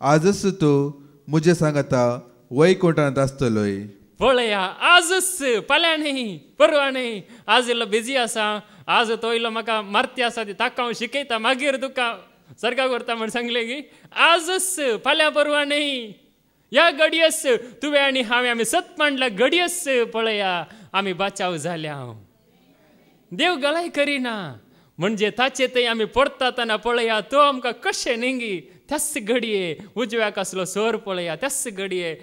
आजच तूं म्हजे सांगता वैकुंठांत आसतलोय. पळया आजच फाल्यां न्ही परवा न्ही आज इल्लो बिजी आसा आज तो इल्लो म्हाका मारती आसा ती ताका हांव शिकयता मागीर तुका सर्गा करता म्हण सांगलें की आजच फाल्यां परवा न्ही ह्या घडयेस तुवें आनी हांवें आमी सत मांडल्या घडयेस पळया आमी बचाव जाल्या. देव गलाय करिना म्हणजे ताचे थंय आमी पडटातना पळया तो आमकां कशें न्ही त्याच घडये उजव्याक आसलो सोर पळया त्याच घडये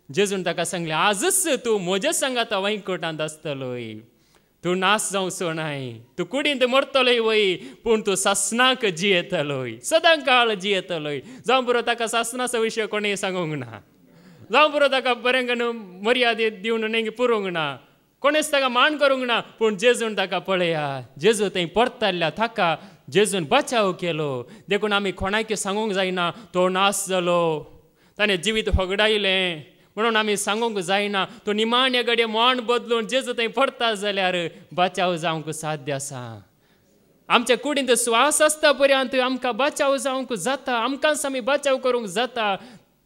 जेजून ताका सांगलें आजच तूं म्हजे सांगाता वैकुंठांत आसतलोय. तूं नाश जावचो नाय तूं कुडींत मरतलोय वय पूण तूं सासनाक जियेतलोय सदां काळ जियेतलोय. जावं पुरो ताका सासनाचो विशय कोणेय सांगूंक ना जावं पुरो ताका बरें करून मर्यादेत दिवन न्ही पुरोंक ना कोणेच ताका मान करूंक ना पूण जेजून ताका पळया जेजू थंय परताल्ल्या ताका जेजून बचाव केलो. देखून आमी कोणाक सांगूंक जायना तो नाश जालो ताणें जिवीत होगडायलें म्हणून आमी सांगूंक जायना. तो निमाणे घडये मन बदलून जेजू थंय पडता जाल्यार बचाव जावंक साध्य आसा. आमच्या कुडींत स्वास आसता पर्यंत आमकां बचाव जावंक जाता आमकांच आमी बचाव करूंक जाता.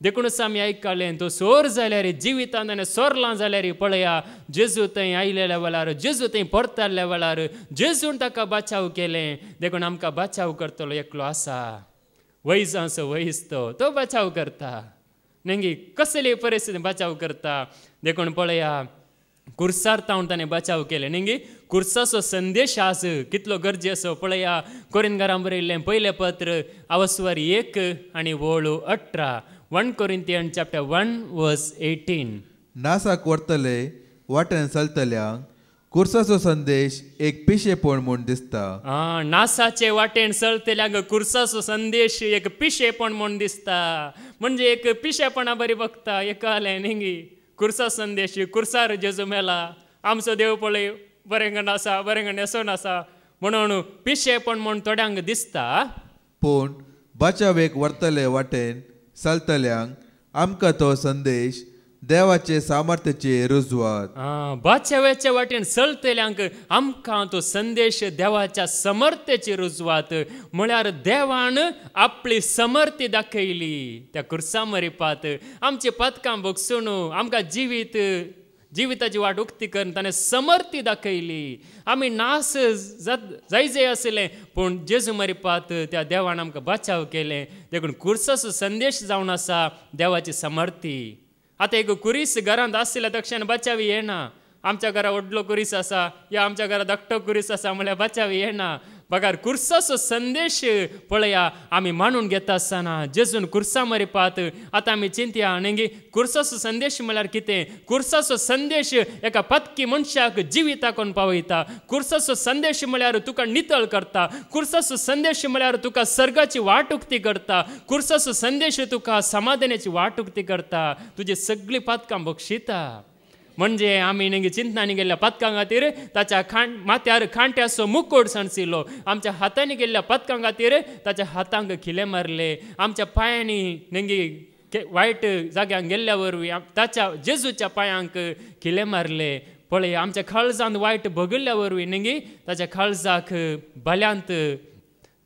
देखूनच आमी आयकलें तो सोर जाल्यार जिवितांत आनी सोरलां जाल्यार पळया जेजू थंय आयलेल्या वेळार जेजू थंय परताल्ल्या वेळार जेजून ताका बचाव केलें. देखून आमकां बचाव करतलो एकलो आसा वैजांचो वैज तो बचाव करता. नेंगी कसली परिस्थिती बचाव करता देखून पळया कुर्सार तावन ताणें बचाव केले नेंगी कुर्साचो संदेश आज कितलो गरजेचो पळया कोरिंथकारां बरयल्लें पयलें पत्र अवस्वर 1 आनी वळू 18 1 Corinthians chapter 1 verse 18 नासाक व्हरतले वाटेन चलतल्यांक कुर्साचो संदेश एक पिशेपण म्हूण दिसता. नासाचे वाटेन चलतल्यांक कुर्साचो संदेश एक पिशेपण म्हूण दिसता. म्हणजे एक पिशेपणा बरी बघता एक आलें नेंगी कुर्सा संदेश कुर्सार जेजू मेला आमचो देव पळय बरें आसा बरें नेसोन आसा म्हणून पिशेपण म्हूण थोड्यांक दिसता. पूण बचावेक व्हरतले वाटेन चलतल्यांक आमकां तो संदेश देवाचे सामर्थ्याची रुजवात. बाच्यावेच्या वाटेन चलतल्यांक आमकां तो संदेश देवाच्या समर्थ्याची रुजवात म्हळ्यार देवान आपली समर्थी दाखयली त्या कुर्सा मरिपात आमचे पदकां बगसून आमकां जिविताची वाट उक्ती करून ताणें समर्थी दाखयली. आमी नास जाय आसले पूण जेजू मरिपात त्या देवान आमकां बचाव केलें देखून कुर्साचो संदेश जावन आसा देवाची समर्थी. आतां एक कुरीस घरांत आसल्या तक्षण बचावी येना. आमच्या घरा व्हडलो कुरीस आसा या आमच्या घरा धाकटो कुरीस आसा म्हळ्यार बचावी येना. बघार कुर्साचो संदेश पळया आमी मानून घेता आसतना जेजून कुर्सा मरिपात आतां आमी चिंतया नेंगी कुर्साचो संदेश म्हळ्यार कितें. कुर्साचो संदेश एका पत्की मनशाक जिविताकोन पावयता. कुर्साचो संदेश म्हळ्यार तुका नितळ करता. कुर्साचो संदेश म्हळ्यार तुका सर्गाची वाट उक्ती करता. कुर्साचो संदेश तुका समाधानाची वाट उक्ती करता. तुजी सगळीं पदकां बक्षिता. म्हणजे आमी नेंगी चिंतनांनी गेल्ल्या पदकां खातीर ताच्या माथ्यार खांट्याचो मुकुट सणसिल्लो. आमच्या हातांनी गेल्ल्या पदकां खातीर ताच्या हातांक खिले मारले. आमच्या पांयांनी नेंगी वायट जाग्यांक गेल्ल्या वरवीं ताच्या जेजूच्या पांयांक खिले मारले. पळय आमच्या काळजांत वायट भोगिल्ल्या वरवीं नेंगी ताच्या काळजाक भल्यांत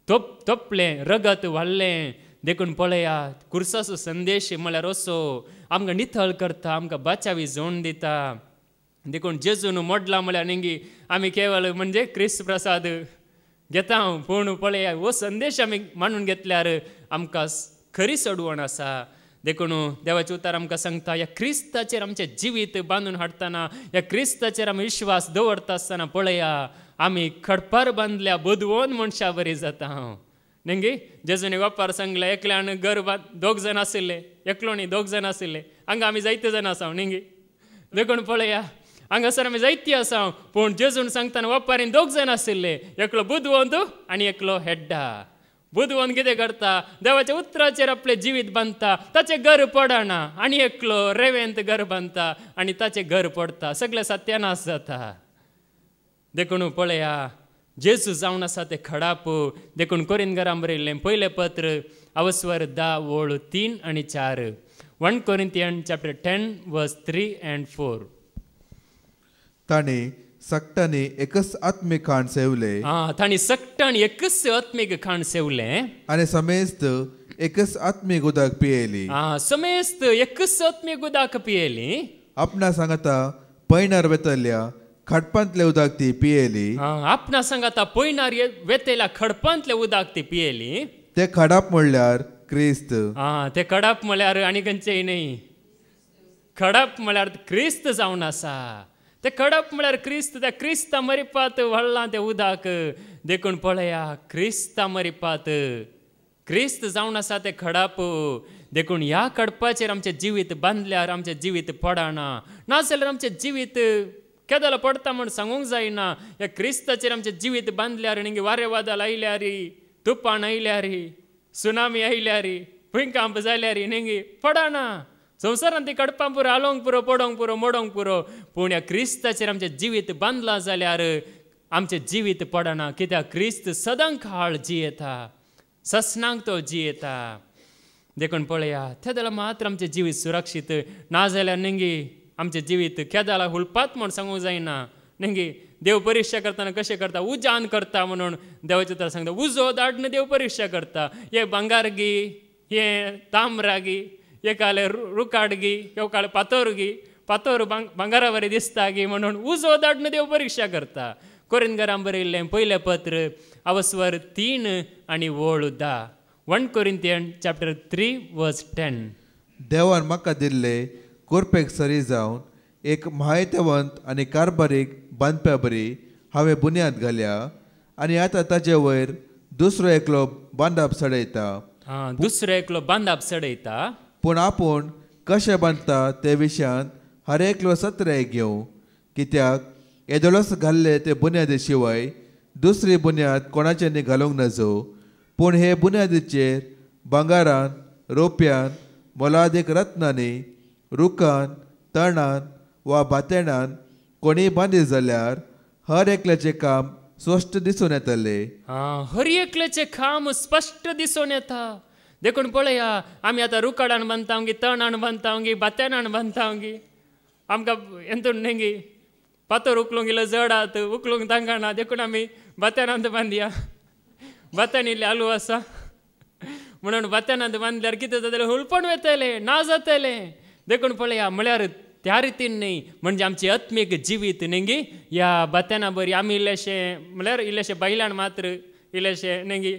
तोपलें रगत वाडलें. देखून पळया कुर्साचो संदेश म्हळ्यार असो आमकां नितळ करता आमकां बचावी जोड दिता. देखून जेजून मोडला म्हळ्यार नेंगी आमी केवळ म्हणजे क्रिस्त प्रसाद घेता पूण पळया हो संदेश आमी मानून घेतल्यार आमकां खरी सोडवण आसा. देखून देवाचें उतर आमकां सांगता ह्या क्रिस्ताचेर आमचें जिवीत बांदून हाडटना ह्या क्रिस्ताचेर आमी विश्वास दवरता आसतना पळया आमी खडपार बांदल्या बुदवोन मनशां बरी जाता. नेंगी जेजून वापार सांगलें एकल्यान घर 2 जाण आशिल्ले एकलो न्ही 2 जाण आशिल्ले हांगा आमी जायते जाण आसा नेंगी. देखून पळया हांगासर आमी जायती आसा पूण जेजून सांगतना वापारीन 2 जाण आशिल्ले एकलो बुदवंत आनी एकलो हेड्डा. बुदवंत कितें करता देवाच्या उतराचेर आपलें जिवीत बांदता ताचें घर पडना आनी एकलो रेवेंत घर बांदता आनी ताचें घर पडटा सगळें सत्यानाश जाता. देखून पळया जेजू जावन आसा ते खडाप. देखून कोरिंथकारां बरयल्लें पयलें पत्र अवस्वर 10 वळू 3 आनी 4 1 Corinthians chapter 10 verse 3 and 4 ताणें सक्तांनी एकच आत्मीक खाण सेवले. तांणी सक्तान एकच आत्मीक खाण सेवलें आनी समेस्त एकच आत्मीक उदक पियेली. समेस्त एकच आत्मीक उदक पियेली. आपणा सांगता पैनार वेतल्ल्या खडपांतले उदक ती पियेली. आपणा सांगता पैनार वेतेल्या खडपांतले उदक ती पियेली. ते खडाप म्हणल्यार क्रिस्त. ते खडाप म्हळ्यार आनी खंयचेय न्ही. खडाप म्हळ्यार क्रिस्त जावन आसा. ते खडप म्हळ्यार क्रिस्त. त्या क्रिस्ता मरिपात व्हडलां तें उदक. देखून पळया क्रिस्ता मरिपात क्रिस्त जावन आसा ते खडप. देखून ह्या खडपाचेर आमचें जिवीत बांदल्यार आमचें जिवीत पडना. नाजाल्यार आमचें जिवीत केदाला पडटा म्हण सांगूंक जायना. ह्या क्रिस्ताचेर आमचें जिवीत बांदल्यार नेंगी वारें वादळ आयल्यार तुफान आयल्यार सुनामी आयल्यार भुंयकांप जाल्यार नेंगी पडना. संवसारांत ती कडपां पुरो आलोंक पुरो पडोंक पुरो मोडोंक पुरो पूण ह्या क्रिस्ताचेर आमचें जिवीत बांदलां जाल्यार आमचें जिवीत पडना. कित्याक क्रिस्त सदांच काळ जियेता. ससनांक तो जियेता. देखून पळया त्या जाल्यार मात्र आमचें जिवीत सुरक्षीत. नाजाल्यार नेंगी आमचें जिवीत केदाला हुलपात म्हण सांगूंक जायना. नेंगी देव परिक्षा करतना कशें करता उजान करता म्हणून देवाचें उतर सांगता उजो धाडन देव परिक्षा करता. हे भांगार गी हे तांबरा गी हे काले रुकाड गी हे काले पातोर गी पातोर भांगारा बरें दिसता गी म्हणून उजो धाडन देव परिक्षा करता. कोरिंथकारां बरयल्लें पयलें पत्र अवस्वर 3 आनी वळू 10 1 Corinthians chapter 3 verse 10 देवान म्हाका दिल्ले कोरपेक सरी जावन एक म्हायतेवंत आनी कारभारीक बांदप्या बरी हांवें बुन्याद घाल्या आनी आतां ताचे वयर दुसरो एकलो बांदप सडयता. दुसरो एकलो बांदप सडयता. पूण आपूण कशें बांदता ते विशयांत हर एकलो सत्रे घेवं, कित्याक येदोळस घाल्ले ते बुन्यादी शिवाय दुसरी बुन्याद कोणाचेनी घालूंक नजो. पूण हे बुन्यादीचेर भांगारान, रोप्यान, मोलादीक रत्नांनी, रुखान, तणान वा बातेणान कोणी बांदी जाल्यार हर एकल्याचें काम स्पश्ट दिसून येतले. हर एकल्याचें काम स्पश्ट दिसून येता. देखून पळया, आमी आतां रुखाडान बांदता तणान बांदता बातेणान बांदता आमकां एंतून नेंगी पातोर उखलूंक इल्लो जड आत, उखलूंक तांकां देखून आमी बातेणांत बांदया. बात्यान इल्ले आलू आसा म्हणून बात्यानांत बांदल्यार कितें जातलें, हुलपण वयतलें, ना जातलें. देखून पळया, म्हळ्यार त्या रितीन न्ही, म्हणजे आमची आत्मीक जिवीत नेंगी ह्या बात्याना बरी. आमी इल्लेशें म्हळ्यार इल्लेशें बायलान मात्र इल्लेशें नेंगी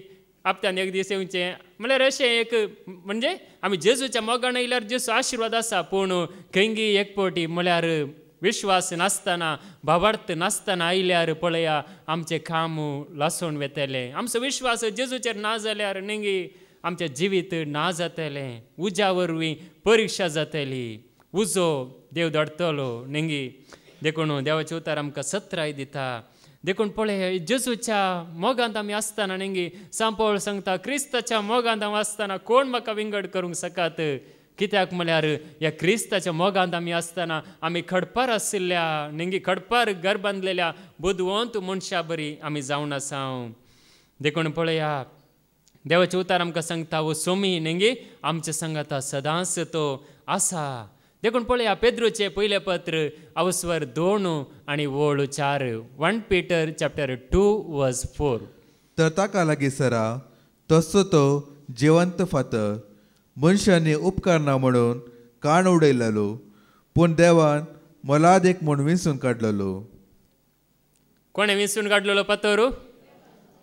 हप्त्यान एक दीस येवचें म्हळ्यार अशें एक, म्हणजे आमी जेजूच्या मोगान येयल्यार जेजू आशिर्वाद आसा. पूण खंयगी एक पावटी म्हळ्यार विश्वास नासतना, भावार्थ नासतना आयल्यार पळया आमचें काम लासून वेतलें. आमचो विश्वास जेजूचेर ना जाल्यार नेंगी आमचें जिवीत ना जातलें. उज्या वरवीं परिक्षा जातली. उजो देव धाडटलो नेंगी. देखून देवाचें उतर आमकां सत्राय दिता. देखून पळय, जेजूच्या मोगांत आमी आसतना नेंगी सांपळ सांगता, क्रिस्ताच्या मोगांत हांव आसतना कोण म्हाका विंगड करूंक सकात. कित्याक म्हळ्यार ह्या क्रिस्ताच्या मोगांत आमी आसतना आमी खडपार आशिल्ल्या नेंगी खडपार घर बांदलेल्या बुदवंत मनशा बरी आमी जावन आसा. देखून पळया, देवाचें उतर आमकां सांगता, वो सोमी नेंगी आमच्या सांगाता सदांच तो आसा. देखून पळया, पेद्रूचें पयलें पत्र अवस्वर 2 आनी वळ 4, 1 Peter chapter 2:4. तर ताका लागीं सरा तसो तो जिवंत फातर मनशांनी उपकार ना म्हणून काण उडयलेलो, पूण देवान मोलादीक म्हूण विंचून काडलेलो. कोणें विंचून काडलेलो पातोर?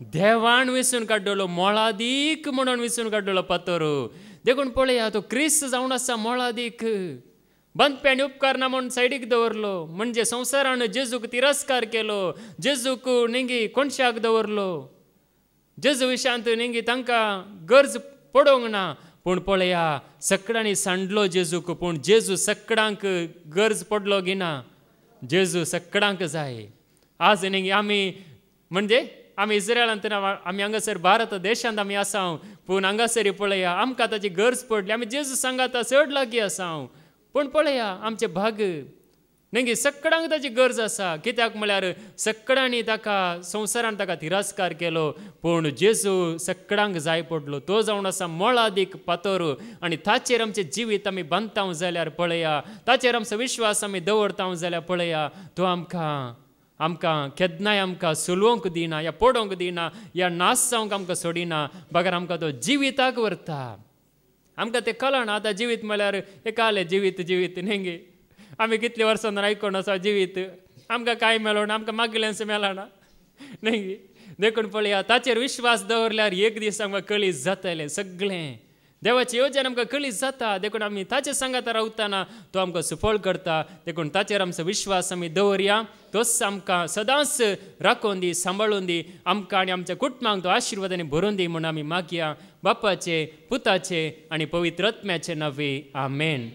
देवान विंचून काडलेलो. मोलादीक म्हणून विंचून काडलेलो पातोर. देखून पळया, तो क्रिस्त जावन आसा मोलादीक. बांदप्यानी उपकार ना म्हणून सायडीक दवरलो, म्हणजे संवसारान जेजूक तिरस्कार केलो, जेजूक नेंगी कोणशाक दवरलो, जेजू विशांत नेंगी तांकां गरज पडोंक ना. पूण पळया, सगळ्यांनी सांडलो जेजूक, पूण जेजू सगळ्यांक गरज पडलो गिना. जेजू सगळ्यांक जाय. आज नेंगी आमी म्हणजे आमी इस्रायलांत आमी हांगासर भारत देशांत आमी आसा, पूण हांगासरी पळया आमकां ताची गरज पडली. आमी जेजू सांगाता चड लागीं आसा, पूण पळया आमचे भाग नेंगी सगळ्यांक ताची गरज आसा. कित्याक म्हळ्यार सगळ्यांनी ताका संवसारान ताका तिरस्कार केलो, पूण जेजू सगळ्यांक जाय पडलो. तो जावन आसा मोलादीक पातोर. आनी ताचेर आमचें जिवीत आमी बांदता जाल्यार पळया, ताचेर आमचो विश्वास आमी दवरता जाल्यार पळया, तो आमकां केन्नाय आमकां सुलोवंक दिना, या पडोवंक दिना, या नास जावंक आमकां सोडिना. बगर आमकां तो जिविताक व्हरता. आमकां तें कळना. आतां जिवीत म्हळ्यार एक आलें जिवीत नेंगे आमी कितले वर्सां आयकोन आसा जिवीत, आमकां कांय मेळो ना, आमकां मागिल्लेंच मेळना नेंगी. देखून पळया, ताचेर विश्वास दवरल्यार एक दीस आमकां कळीत जातलें सगळें. देवाची येवजण आमकां कळीत जाता. देखून आमी ताचे सांगाता रावतना तो आमकां सुफळ करता. देखून ताचेर आमचो विश्वास आमी दवरया. तोच आमकां सदांच राखून दी, सांबाळून दी. आमकां आनी आमच्या कुटुंबांक तो आशिर्वादांनी भरून दी म्हणून आमी मागया. बापाचे, पुताचे आनी पवित्र आत्म्याचे नांवे. आमेन.